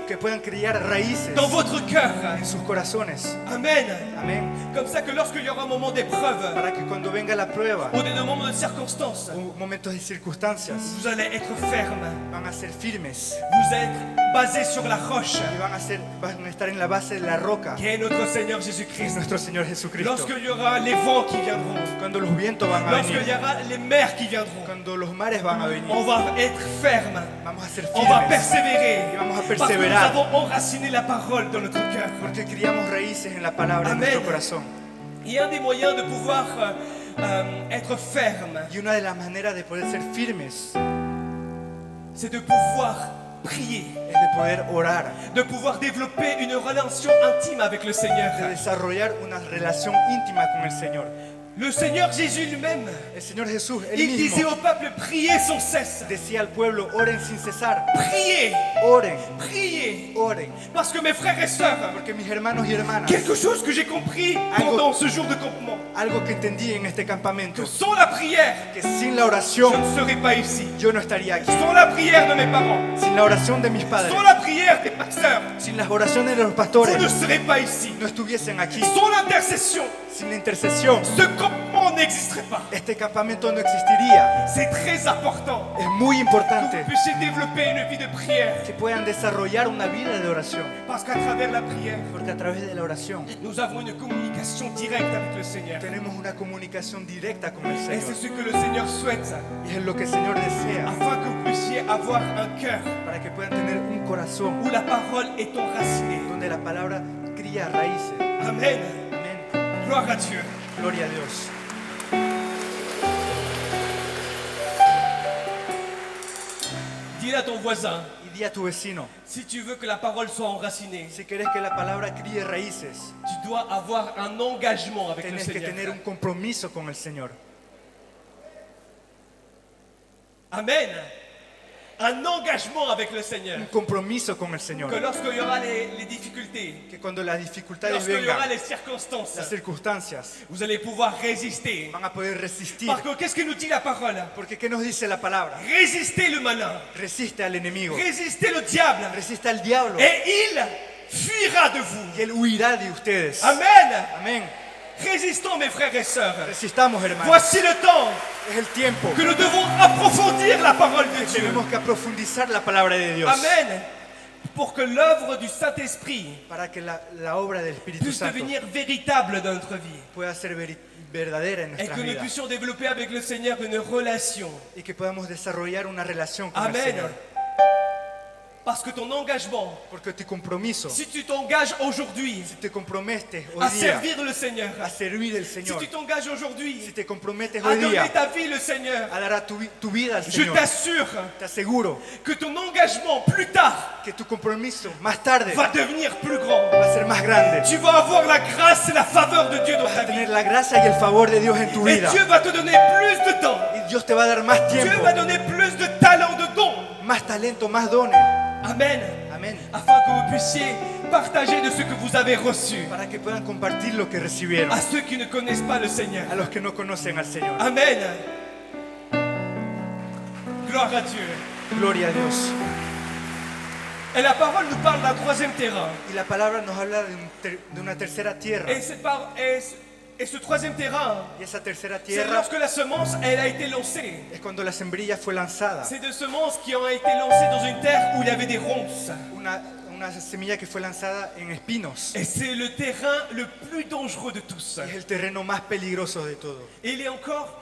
que puedan criar raíces dans votre cœur. en sus corazones. Amen. Amén. Comme ça que lorsqu'il y aura un moment d'épreuve Para que cuando venga la prueba ou des moments de circonstances, o momentos de circunstancias, vous allez être ferme. van a ser firmes Vous êtes basé sur la roche y van a estar en la base de la roca, qui est notre Seigneur que es Jésus-Christ. nuestro Señor Jesucristo. Lorsqu'il y aura les vents qui viendront, Cuando los vientos van a lorsqu'il y venir, aura les mers qui viendront, cuando los mares van a venir, on va être ferme, vamos a ser on va firmes persévérer, y vamos a parce que nous perseverar, avons enraciné la parole dans notre cœur. porque criamos raíces en la palabra en Amén. nuestro corazón. Et un des moyens de pouvoir être ferme, Y una de las maneras de poder ser firmes c'est de pouvoir prier, es de poder orar, de pouvoir développer une relation intime avec le Seigneur. de desarrollar una relación íntima con el Señor. Le Seigneur Jésus lui-même, El Señor Jesús, él il disait mismo, au peuple, priez sans cesse. decía al pueblo, oren sin cesar, Priez, oren, priez. oren. Parce que mes frères et sœurs, Porque mis hermanos y hermanas, quelque chose que j'ai compris Algo- pendant ce jour de campement, algo que entendí en este campamento, que sans la prière, que sin la je oración ne serais pas ici. yo no estaría aquí. Sans la prière de mes parents, Sin la oración de mis padres, sans la prière des pasteurs, sin las oraciones de los vous pastores, ne serez pas ici. no estuviesen aquí. Sans l'intercession, Sin la intercesión, ce campement n'existerait pas. este campamento no existiría. C'est très important Es muy que importante vous puissiez développer une vie de prière. que puedan desarrollar una vida de oración, Parce qu'à travers la prière, porque a través de la oración nous avons une communication directe avec le Seigneur. tenemos una comunicación directa con el Et c'est Señor. ce que le Seigneur souhaite, Y es lo que el Señor desea, afin que vous puissiez avoir un cœur para que puedan tener un corazón où la parole est enracinée. donde la palabra semilla raíces. Amen. Amén. Gloire à Dieu. Gloria a Dios. Dis à ton voisin, Y di a tu vecino, si tu veux que la parole soit enracinée, si querés que la palabra críe raíces, tu dois avoir un engagement avec le tenés que Seigneur. tener un compromiso con el Señor. Amen. Un engagement avec le Seigneur. Un compromiso con el Señor. Que lorsqu'il y aura les difficultés, Que cuando las dificultades lorsqu'il y aura vengan, les circonstances, las circunstancias, vous allez pouvoir résister. van a poder resistir. Parce que qu'est-ce que nous dit la parole? Porque ¿qué nos dice la palabra? Résistez le malin, Resiste al enemigo, résistez le diable, resiste al diablo, et il fuira de vous. y él huirá de ustedes. Amen. Amén. Résistons, mes frères et sœurs. Resistamos, hermanos. Voici le temps Es el tiempo que nous devons approfondir la parole de que Dieu. tenemos que profundizar la palabra de Dios. Amen. Pour que l'œuvre du Saint-Esprit Para que la obra del Espíritu puisse Santo devenir véritable dans notre vie. pueda ser verdadera en Et nuestra que nous vida. puissions développer avec le Seigneur une relation. Y que podamos desarrollar una relación con el Amen. Señor. Parce que ton engagement, Porque tu compromiso, si tu t'engages aujourd'hui si te comprometes hoy à día servir le Seigneur, a servir al si Señor, tu t'engages aujourd'hui si te comprometes à hoy donner día ta vie le Seigneur, a dar tu vida al je Señor, t'assure te aseguro que ton engagement plus tard que tu compromiso más tarde va devenir plus grand. va a ser más grande. Tu vas avoir la grâce et la faveur de Dieu dans Vas ta a vie. tener la gracia y el favor de Dios en tu Et vida. Dieu va te donner plus de temps. Y Dios te va a dar más Dieu tiempo, va donner plus de talent, de dons. más talento, más dones. Amen. Amén. Afin que vous puissiez partager de ce que vous avez reçu Para que puedan compartir lo que recibieron à ceux qui ne connaissent pas le Seigneur. a los que no conocen al Señor. Amen. Gloire à Dieu. Gloria a Dios. Et la parole nous parle d'un troisième terrain. Y la palabra nos habla de una tercera tierra. Et ce troisième terrain, Y esa tercera c'est tierra lorsque la semence elle a été lancée. es cuando la sembrilla fue lanzada. C'est des semences qui ont été lancées dans une terre où il y avait des ronces. Una semilla que fue lanzada en espinos. Et c'est le terrain le plus dangereux de tous. Es el terreno más peligroso de todo. Et il est encore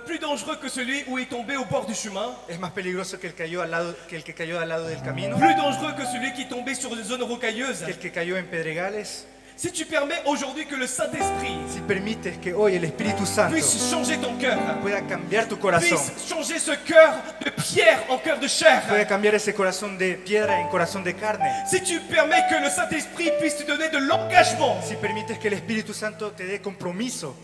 plus dangereux que celui où est tombé au bord du chemin. Es más peligroso que el que cayó al lado del camino, Plus dangereux que celui qui est tombé sur une zone rocailleuse. que el que cayó en pedregales. Si tu permets aujourd'hui que le Saint-Esprit Si permites que hoy el Espíritu Santo puisse changer ton cœur, pueda cambiar tu corazón, puisse changer ce cœur de pierre en cœur de chair, pueda cambiar ese corazón de piedra en corazón de carne, si tu permets que le Saint-Esprit puisse te donner de l'engagement si permites que el Espíritu Santo te dé compromiso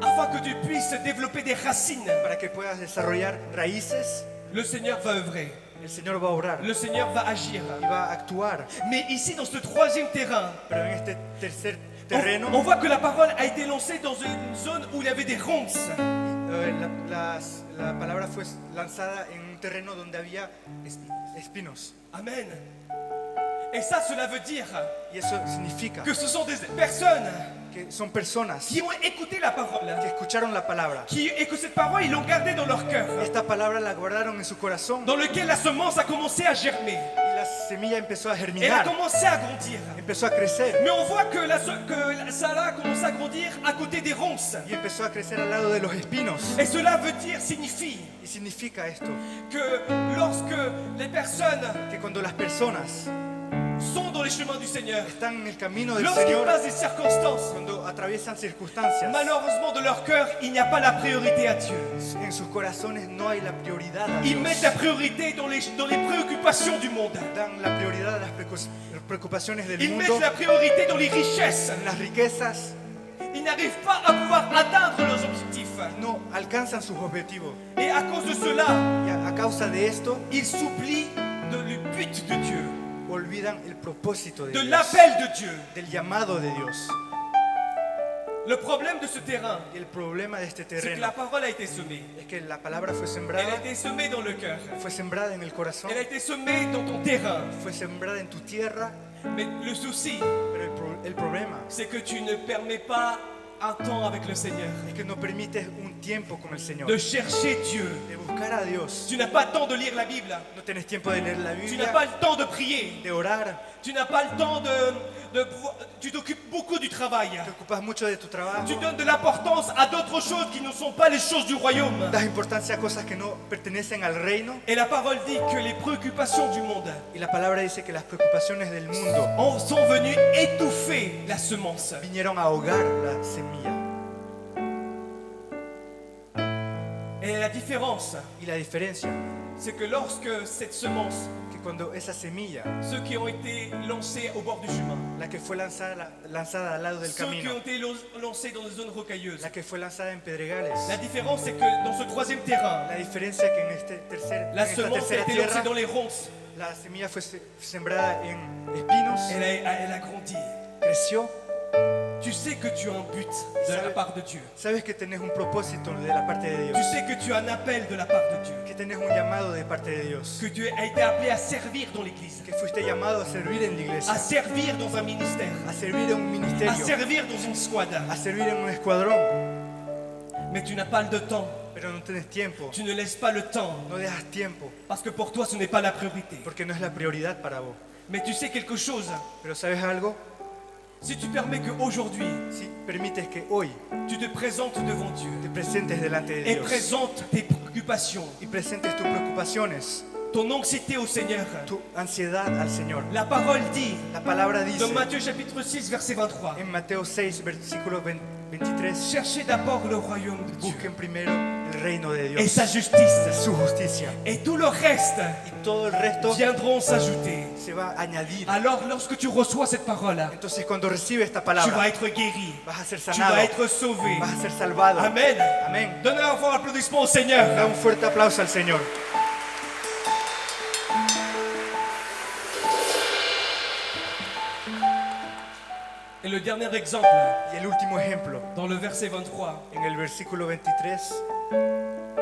afin que tu puisses développer des racines, para que puedas desarrollar raíces, le Seigneur va œuvrer, el Señor va a obrar le Seigneur va agir. y va a actuar. Mais ici, dans ce troisième terrain, Pero en este tercer on terreno, voit que la parole a été lancée dans une zone où il y avait des ronces. la palabra fue lanzada en un terreno donde había espinos. Amen. Et ça, cela veut dire Y eso significa que ce sont des personnes que son personas qui ont écouté la parole que escucharon la palabra. et que cette parole, ils l'ont gardée dans leur cœur, Esta palabra la guardaron en su corazón dans lequel la semence a commencé à germer. y la semilla empezó a Elle a germinar, commencé à grandir. empezó a crecer Mais on voit que ça a commencé à grandir à côté des ronces. y empezó a crecer al lado de los espinos. Et cela veut dire, signifie Y significa esto, que lorsque les personnes que cuando las personas sont dans les chemins du Seigneur, están en el camino del lorsqu'ils Señor, passent des circonstances, cuando atraviesan circunstancias, malheureusement de leur cœur, il n'y a pas la priorité à Dieu. en sus corazones no hay la prioridad a Ils Dios. mettent la priorité dans les préoccupations du monde. Dan la prioridad a las preocupaciones del Ils mundo, mettent la priorité dans les richesses. en las riquezas, Ils n'arrivent pas à pouvoir atteindre leurs objectifs. no alcanzan sus objetivos. Et à cause de cela, Y a causa de esto, ils s'oublient du but de Dieu, olvidan el propósito de de Dios, l'appel de Dieu. del llamado de Dios. Le problème de ce terrain, Y el problema de este c'est que la terreno parole a été semée. es que la palabra fue Elle a sembrada, été semée dans le cœur. fue sembrada en el corazón, Elle a été semée dans ton terrain. fue sembrada en tu tierra, Mais le souci, pero el problema c'est que tu ne permets pas un temps avec le Seigneur, es que no permites un tiempo con el Señor, de chercher Dieu. de buscar a Dios. Tu n'as pas le temps de lire la Bible. No tenés tiempo de leer la Tu n'as Biblia, pas le temps de prier. de orar, Tu n'as pas le temps tu t'occupes beaucoup du travail. Te ocupas mucho de tu trabajo. Tu donnes de l'importance à d'autres choses qui ne sont pas les choses du royaume. Das importancia a cosas que no pertenecen al reino. Et la parole dit que les préoccupations du monde Y la palabra dice que las preocupaciones del mundo sont venues étouffer la semence. vinieron a ahogar la semilla. Et la différence, Y la diferencia, c'est que lorsque cette semence, que cuando esa semilla, ceux qui ont été lancés au bord du chemin, la que fue lanzada al lado del ceux qui camino, ont été lancés dans des zones rocailleuses, la que fue lanzada en pedregales, la différence c'est que dans ce troisième terrain, la diferencia que en la esta semence a tercera été tierra, lancée dans les ronces, la semilla fue sembrada en espinos, elle a grandi. creció. Tu sais que tu as un but de la part de Dieu. Sabes que tenés un propósito de la parte de Tu Dios, sais que tu as un appel de la part de Dieu. que tenés un llamado de parte de Dios, Que tu as été appelé à servir dans l'église, que fuiste llamado a servir en la iglesia, à servir dans un ministère, a servir en un à ministerio, servir dans une squad. a servir en un escuadrón, Mais tu n'as pas le temps. pero no tenés tiempo, Tu ne laisses pas le temps. no dejas tiempo, Parce que pour toi, ce n'est pas la priorité. porque no es la prioridad para vos. Mais tu sais quelque chose. Pero ¿sabes algo? Si tu permets qu'aujourd'hui, Si permites que hoy tu te présentes devant Dieu te presentes delante de et Dios présentes tes préoccupations, y presentes tus preocupaciones, ton anxiété au Seigneur, tu ansiedad al Señor. la parole dit, La palabra dice dans Matthieu chapitre 6, verset 23, en Mateo 6, versículo 23, cherchez d'abord le royaume de Dieu busquen primero el reino de et Dios, sa justice, su justicia, et tout le reste y todo el resto viendront s'ajouter. se va a añadir. Alors, lorsque tu reçois cette parole, Entonces cuando recibes esta tu vas palabra, être guéri, vas a ser tu sanado, vas être sauvé. vas a ser salvado. Amen. Amén. Donnez un fort applaudissement au Da Seigneur. un fuerte aplauso al Señor. Et le dernier exemple, Y el último ejemplo, dans le verset 23, en el versículo 23,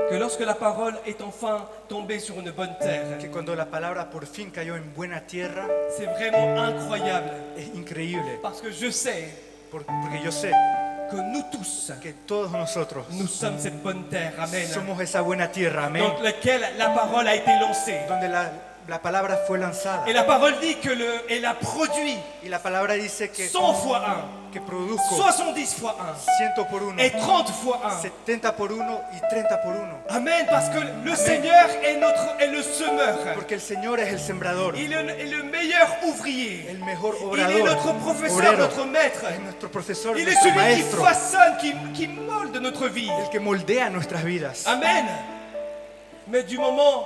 que lorsque la parole est enfin tombée sur une bonne terre, que cuando la palabra por fin cayó en buena tierra, c'est vraiment incroyable. es increíble, Parce que je sais porque yo sé que nous tous, que todos nosotros nous sommes cette bonne terre, amen, somos esa buena tierra, amén, dans laquelle la parole a été lancée. donde la palabra fue lanzada. Et la parole dit que elle a produit Y la palabra dice que 100 fois 1, que produzco 70 fois 100 por 1, 1 et 30 fois 1. 70 por 1 y 30 por 1. Amen, parce que le Seigneur est le semeur. Porque el Señor es el sembrador, Il est le meilleur ouvrier. el mejor Il est obrador, notre professeur, obrero, notre maître. es nuestro profesor, Il est nuestro celui qui maestro, façonne, qui molde notre vie. el que moldea nuestras vidas. Amen. Mais du moment,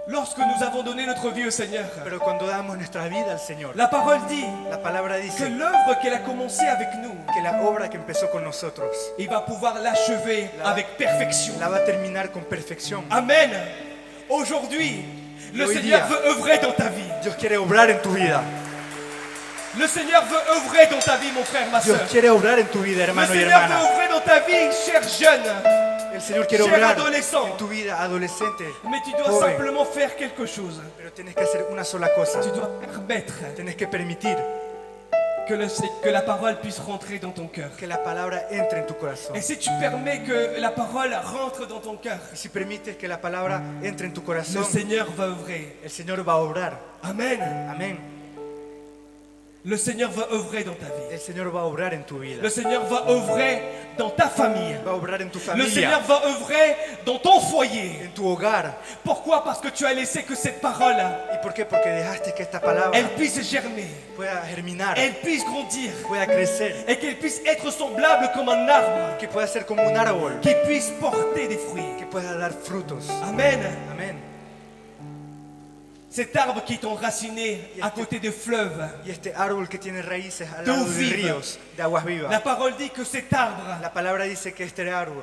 lorsque nous avons donné notre vie au Seigneur, Pero cuando damos nuestra vida al Señor, la parole dit la palabra que dice l'œuvre qu'elle a commencée avec nous, que la obra que empezó con nosotros il va pouvoir l'achever avec perfection. la va a terminar con perfección. Amen. Aujourd'hui, le hoy Seigneur día, veut œuvrer dans ta vie. Dios quiere obrar en tu vida. Le Seigneur veut œuvrer dans ta vie, mon frère, ma Dios soeur. quiere obrar en tu vida, Le hermano y Seigneur veut hermana. œuvrer dans ta vie, cher jeune. El Señor quiere Cher obrar adolescent. en tu vida, adolescente, Mais tu dois joven. simplement faire quelque chose. Pero tienes que hacer una sola cosa. Tu dois permettre Tienes que permitir que la parole puisse rentrer dans ton cœur. que la palabra entre en tu corazón. Et si tu permets que la parole rentre dans ton cœur, Y si permites que la palabra entre en tu le corazón, Seigneur va œuvrer. el Señor va a obrar. Amen. Amén. Le Seigneur va œuvrer dans ta vie. El Señor va a obrar en tu vida. Le Seigneur va œuvrer dans ta famille. Va a obrar en tu Le Seigneur familia, va œuvrer dans ton foyer. en tu hogar. Pourquoi? Parce que tu as laissé que cette parole, ¿Y por qué? Porque dejaste que esta palabra elle puisse germer, pueda germinar, elle puisse grandir pueda crecer, et qu'elle puisse être semblable comme un arbre, que pueda ser como un árbol, qui puisse porter des fruits. que pueda dar frutos. Amen. Amén. Cet arbre qui est enraciné à côté de fleuves. Y este árbol que tiene raíces al D'eau lado de vive. ríos, de aguas La vivas. parole dit que cet arbre La palabra dice que este árbol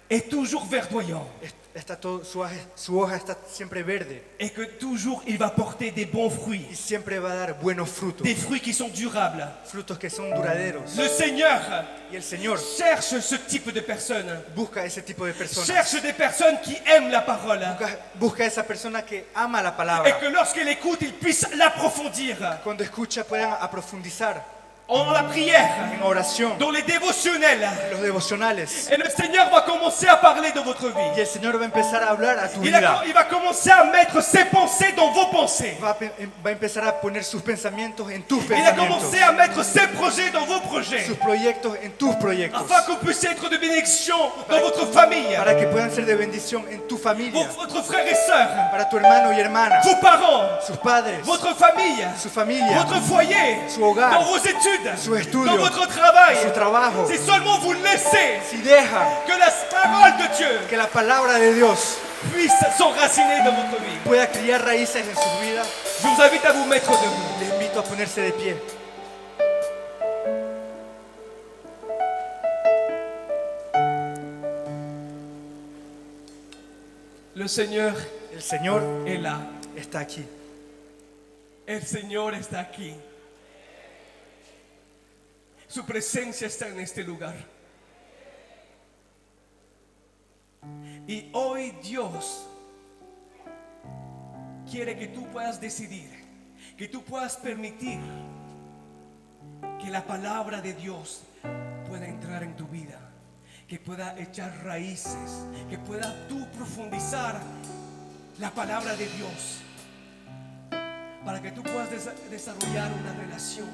est toujours verdoyant está todo, su hoja está siempre verde et que toujours il va porter des bons fruits, y siempre va a dar buenos frutos, des fruits qui sont durables. frutos que son duraderos. Le Seigneur Y el Señor cherche ce type de personnes. busca ese tipo de personas. Cherche des personnes qui aiment la parole Busca esa persona que ama la et palabra. que lorsqu'elle écoute, ils puissent l'approfondir. Cuando escucha puedan aprofundizar. en la prière, en oración, dans les dévotionnels. los devocionales. Et le Seigneur va commencer à parler de votre Y vie. el Señor va a empezar a hablar a tu Il vida. va commencer à mettre ses pensées dans vos pensées. Va a empezar a poner sus pensamientos en tus Il a pensamientos. commencé à mettre ses projets dans vos projets. Sus proyectos en tus proyectos. Afin que vous puissiez être de bénédiction dans votre famille. Para que puedan ser de bendición en tu familia. Votre frère et sœur. Para tu hermano y hermana. Vos parents. Sus padres. Votre famille. Su familia. Votre foyer. Su hogar. Dans vos études. Su estudio. Dans votre travail. Su trabajo. Si seulement vous laissez Si deja que la parole de Dieu que la palabra de Dios puisse s'enraciner dans votre vie. pueda criar raíces en su vida, Je vous invite à vous mettre debout. les invito a ponerse de pie. Le Seigneur El Señor est là. está aquí. El Señor está aquí. Su presencia está en este lugar. Y hoy Dios quiere que tú puedas decidir, que tú puedas permitir que la palabra de Dios pueda entrar en tu vida, que pueda echar raíces, que pueda tú profundizar la palabra de Dios, para que tú puedas desarrollar una relación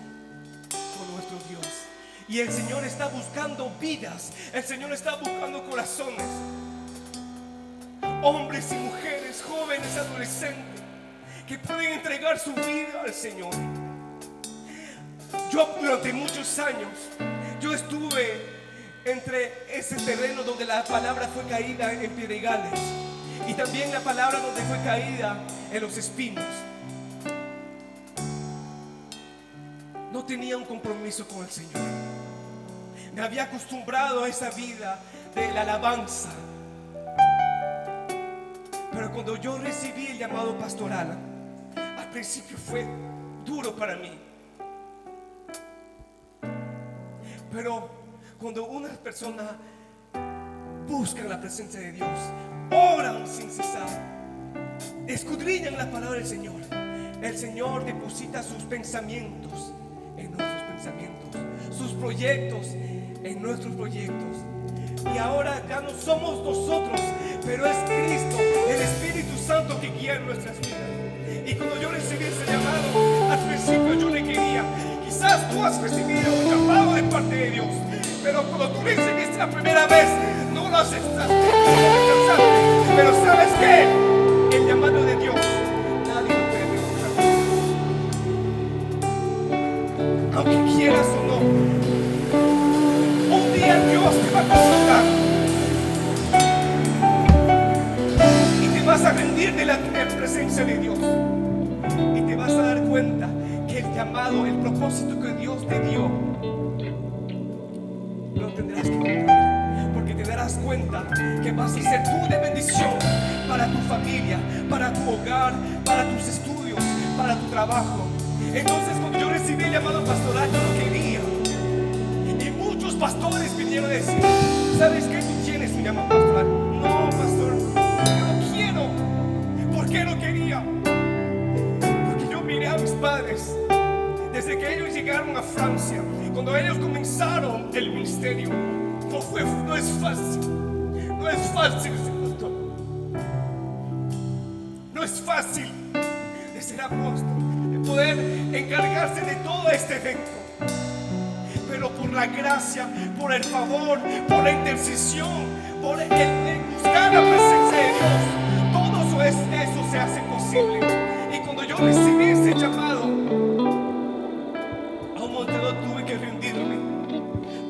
con nuestro Dios. Y el Señor está buscando vidas, el Señor está buscando corazones, hombres y mujeres, jóvenes, adolescentes, que pueden entregar su vida al Señor. Yo durante muchos años, yo estuve entre ese terreno donde la palabra fue caída en pedregales y también la palabra donde fue caída en los espinos. No tenía un compromiso con el Señor. Me había acostumbrado a esa vida de la alabanza. Pero cuando yo recibí el llamado pastoral, al principio fue duro para mí. Pero cuando una persona busca la presencia de Dios, oran sin cesar, escudriñan la palabra del Señor, el Señor deposita sus pensamientos en nuestros pensamientos, sus proyectos en nuestros proyectos. Y ahora ya no somos nosotros, pero es Cristo, el Espíritu Santo que guía nuestras vidas. Y cuando yo recibí ese llamado, al principio yo le quería. Quizás tú has recibido un llamado de parte de Dios, pero cuando tú recibiste la primera vez, no lo aceptaste, pero ¿sabes qué? El llamado de Dios nadie lo puede revocar. Aunque quieras o no, un día Dios te va a confrontar y te vas a rendir de la presencia de Dios y te vas a dar cuenta que el llamado, el propósito que Dios te dio, lo tendrás que cumplir, porque te darás cuenta que vas a ser tú de bendición para tu familia, para tu hogar, para tus estudios, para tu trabajo. Entonces cuando yo recibí el llamado pastoral, yo lo quería. Y muchos pastores vinieron a decir: ¿sabes qué? Tú tienes un llamado pastoral. No, pastor, yo no quiero. ¿Por qué no quería? Porque yo miré a mis padres desde que ellos llegaron a Francia, cuando ellos comenzaron el ministerio. No es fácil ser pastor. No es fácil de ser apóstol, de poder encargarse de todo este evento. Pero por la gracia, por el favor, por la intercesión, por el buscar la presencia de Dios, todo eso se hace posible. Y cuando yo recibí ese llamado, a un momento dado tuve que rendirme,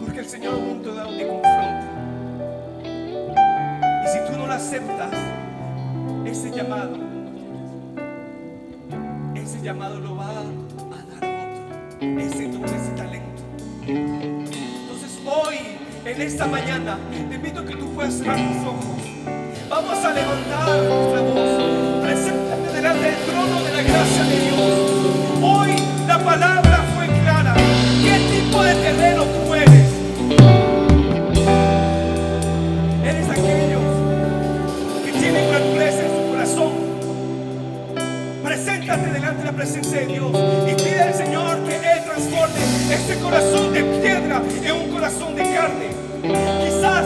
porque el Señor a un momento dado te confronta. Y si tú no lo aceptas, ese llamado lo va a dar otro, ese don, ese talento. Entonces hoy, en esta mañana, te invito a que tú puedas cerrar tus ojos. Vamos a levantar nuestra voz. Preséntate delante del trono de la gracia de Dios. Hoy la palabra fue clara. ¿Qué tipo de terreno tú eres? Eres aquellos que tienen grandeza en su corazón. Preséntate delante de la presencia de Dios y pide al Señor que Él transforme ese corazón de piedra en un corazón de carne. Quizás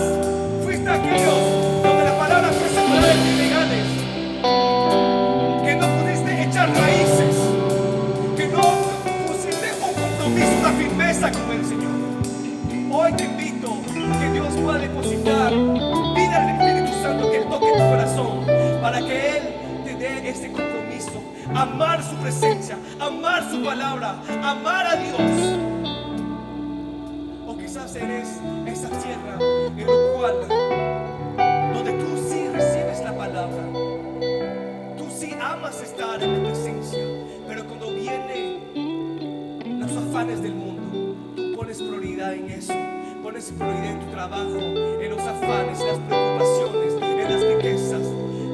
fuiste aquellos donde la palabra fue sembrada en trigales, que no pudiste echar raíces, que no pusiste un compromiso, una firmeza con el Señor. Hoy te invito que Dios pueda depositar vida al Espíritu Santo, que Él toque tu corazón para que Él te dé ese compromiso, amar su presencia, amar su palabra, amar a Dios. O quizás eres esa tierra en la cual donde tú sí recibes la palabra, tú sí amas estar en la presencia, pero cuando vienen los afanes del mundo, tú pones prioridad en eso, pones prioridad en tu trabajo, en los afanes, en las preocupaciones, en las riquezas.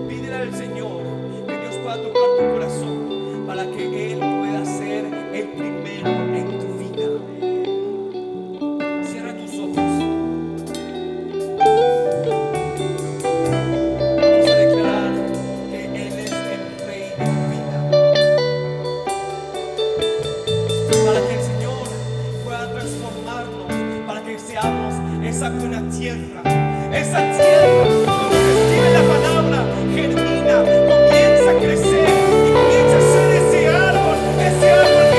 Pídele al Señor que Dios pueda tocar tu corazón para que Él pueda ser el primero en tu vida. Cierra tus ojos. Vamos a declarar que Él es el Rey de tu vida, para que el Señor pueda transformarnos, para que seamos esa buena tierra, esa tierra donde recibe la palabra, germina, comienza a crecer y comienza a ser ese árbol grande,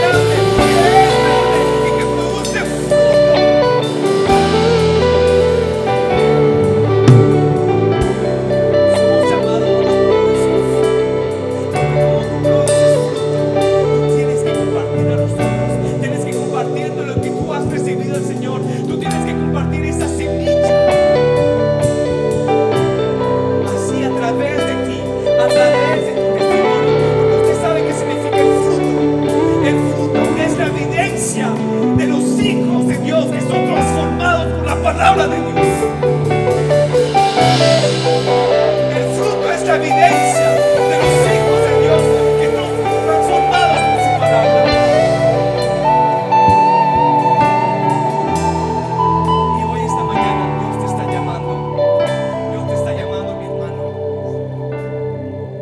que es verde y que produce fruto. Somos llamados a producir fruto, porque como tú produces fruto, tú tienes que compartir a los otros, tienes que compartir de lo que tú has recibido del Señor, tú tienes que compartir esa semilla. Así a través de ti, a través de tu testimonio, porque usted sabe qué significa el fruto. El fruto es la evidencia de los hijos de Dios que son transformados por la palabra de Dios. El fruto es la evidencia de los hijos de Dios que son transformados por su palabra. Y hoy, esta mañana, Dios te está llamando. Dios te está llamando, mi hermano.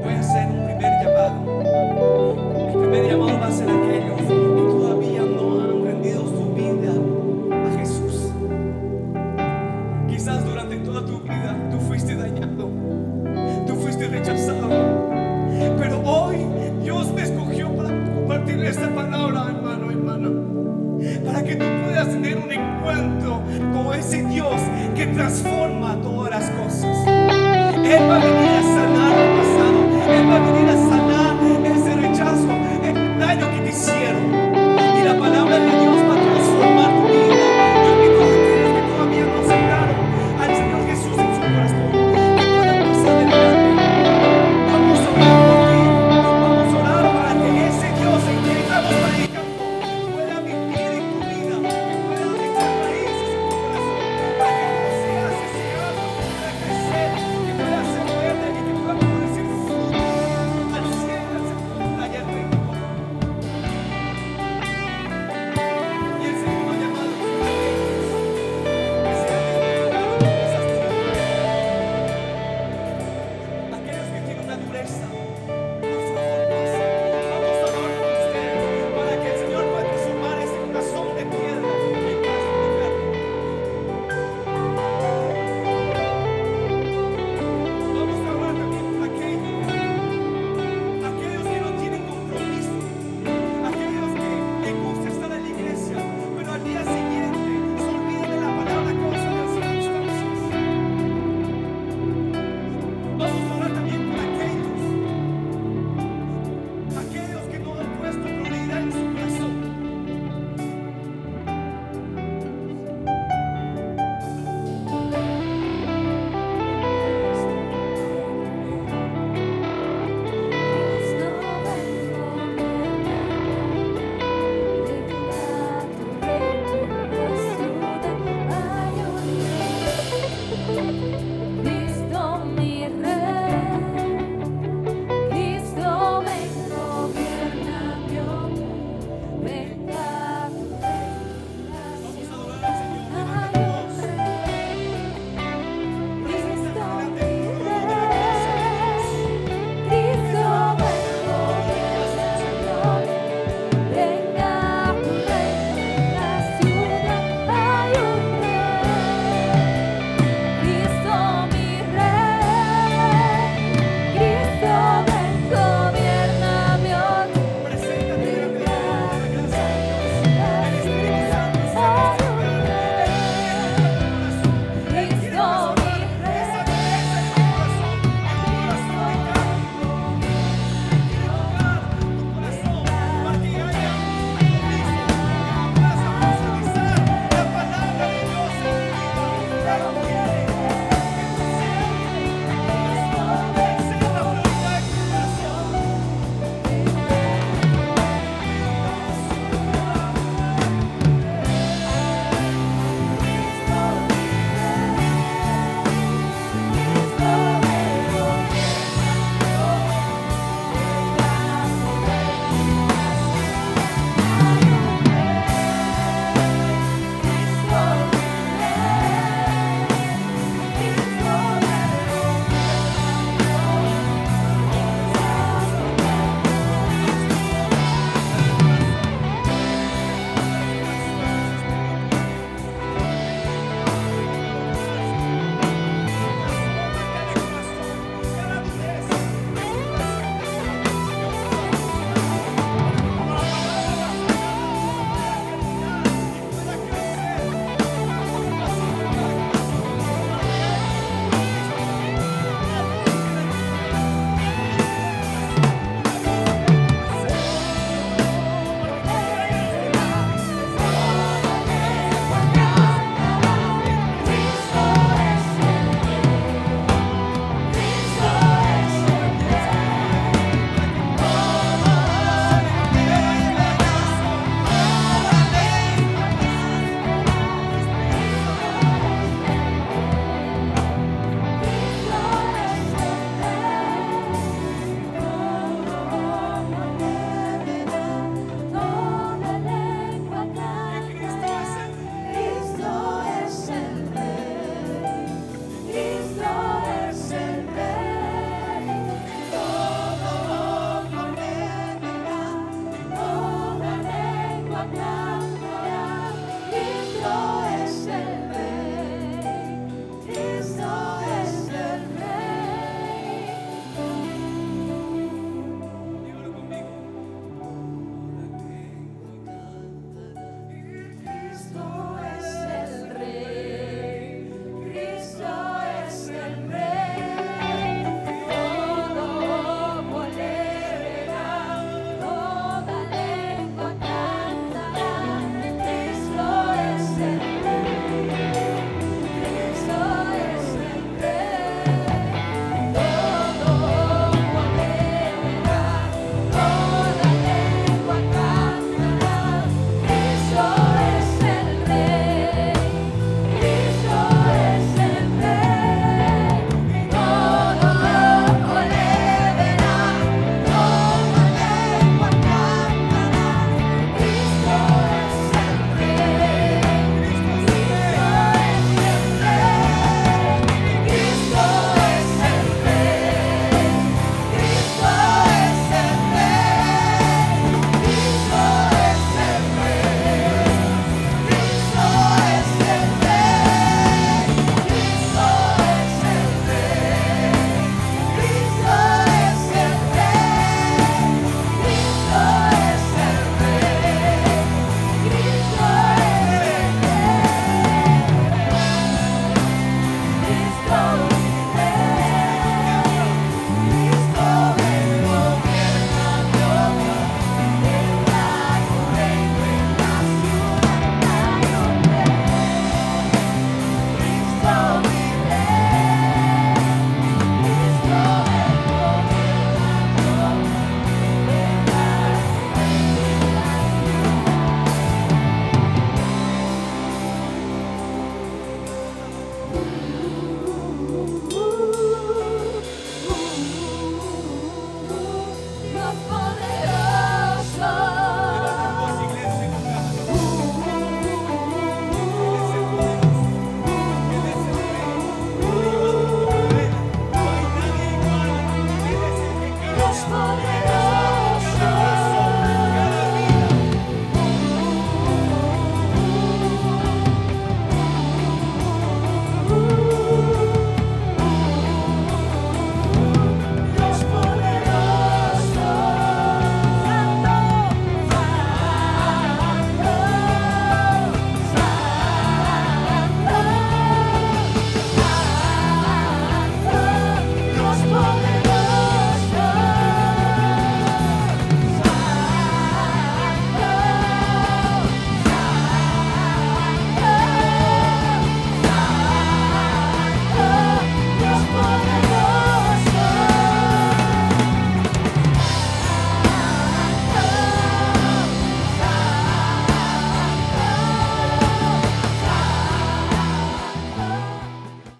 Voy a hacer un primer llamado. El primer llamado va a ser a aquellos que todavía no han rendido su vida a Jesús. Quizás durante toda tu vida tú fuiste dañado, tú fuiste rechazado, pero hoy Dios te escogió para compartir esta palabra, hermano, hermana, para que tú puedas tener un encuentro con ese Dios que transforma todas las cosas. Él va a venir a sanar tu pasado, Él va a venir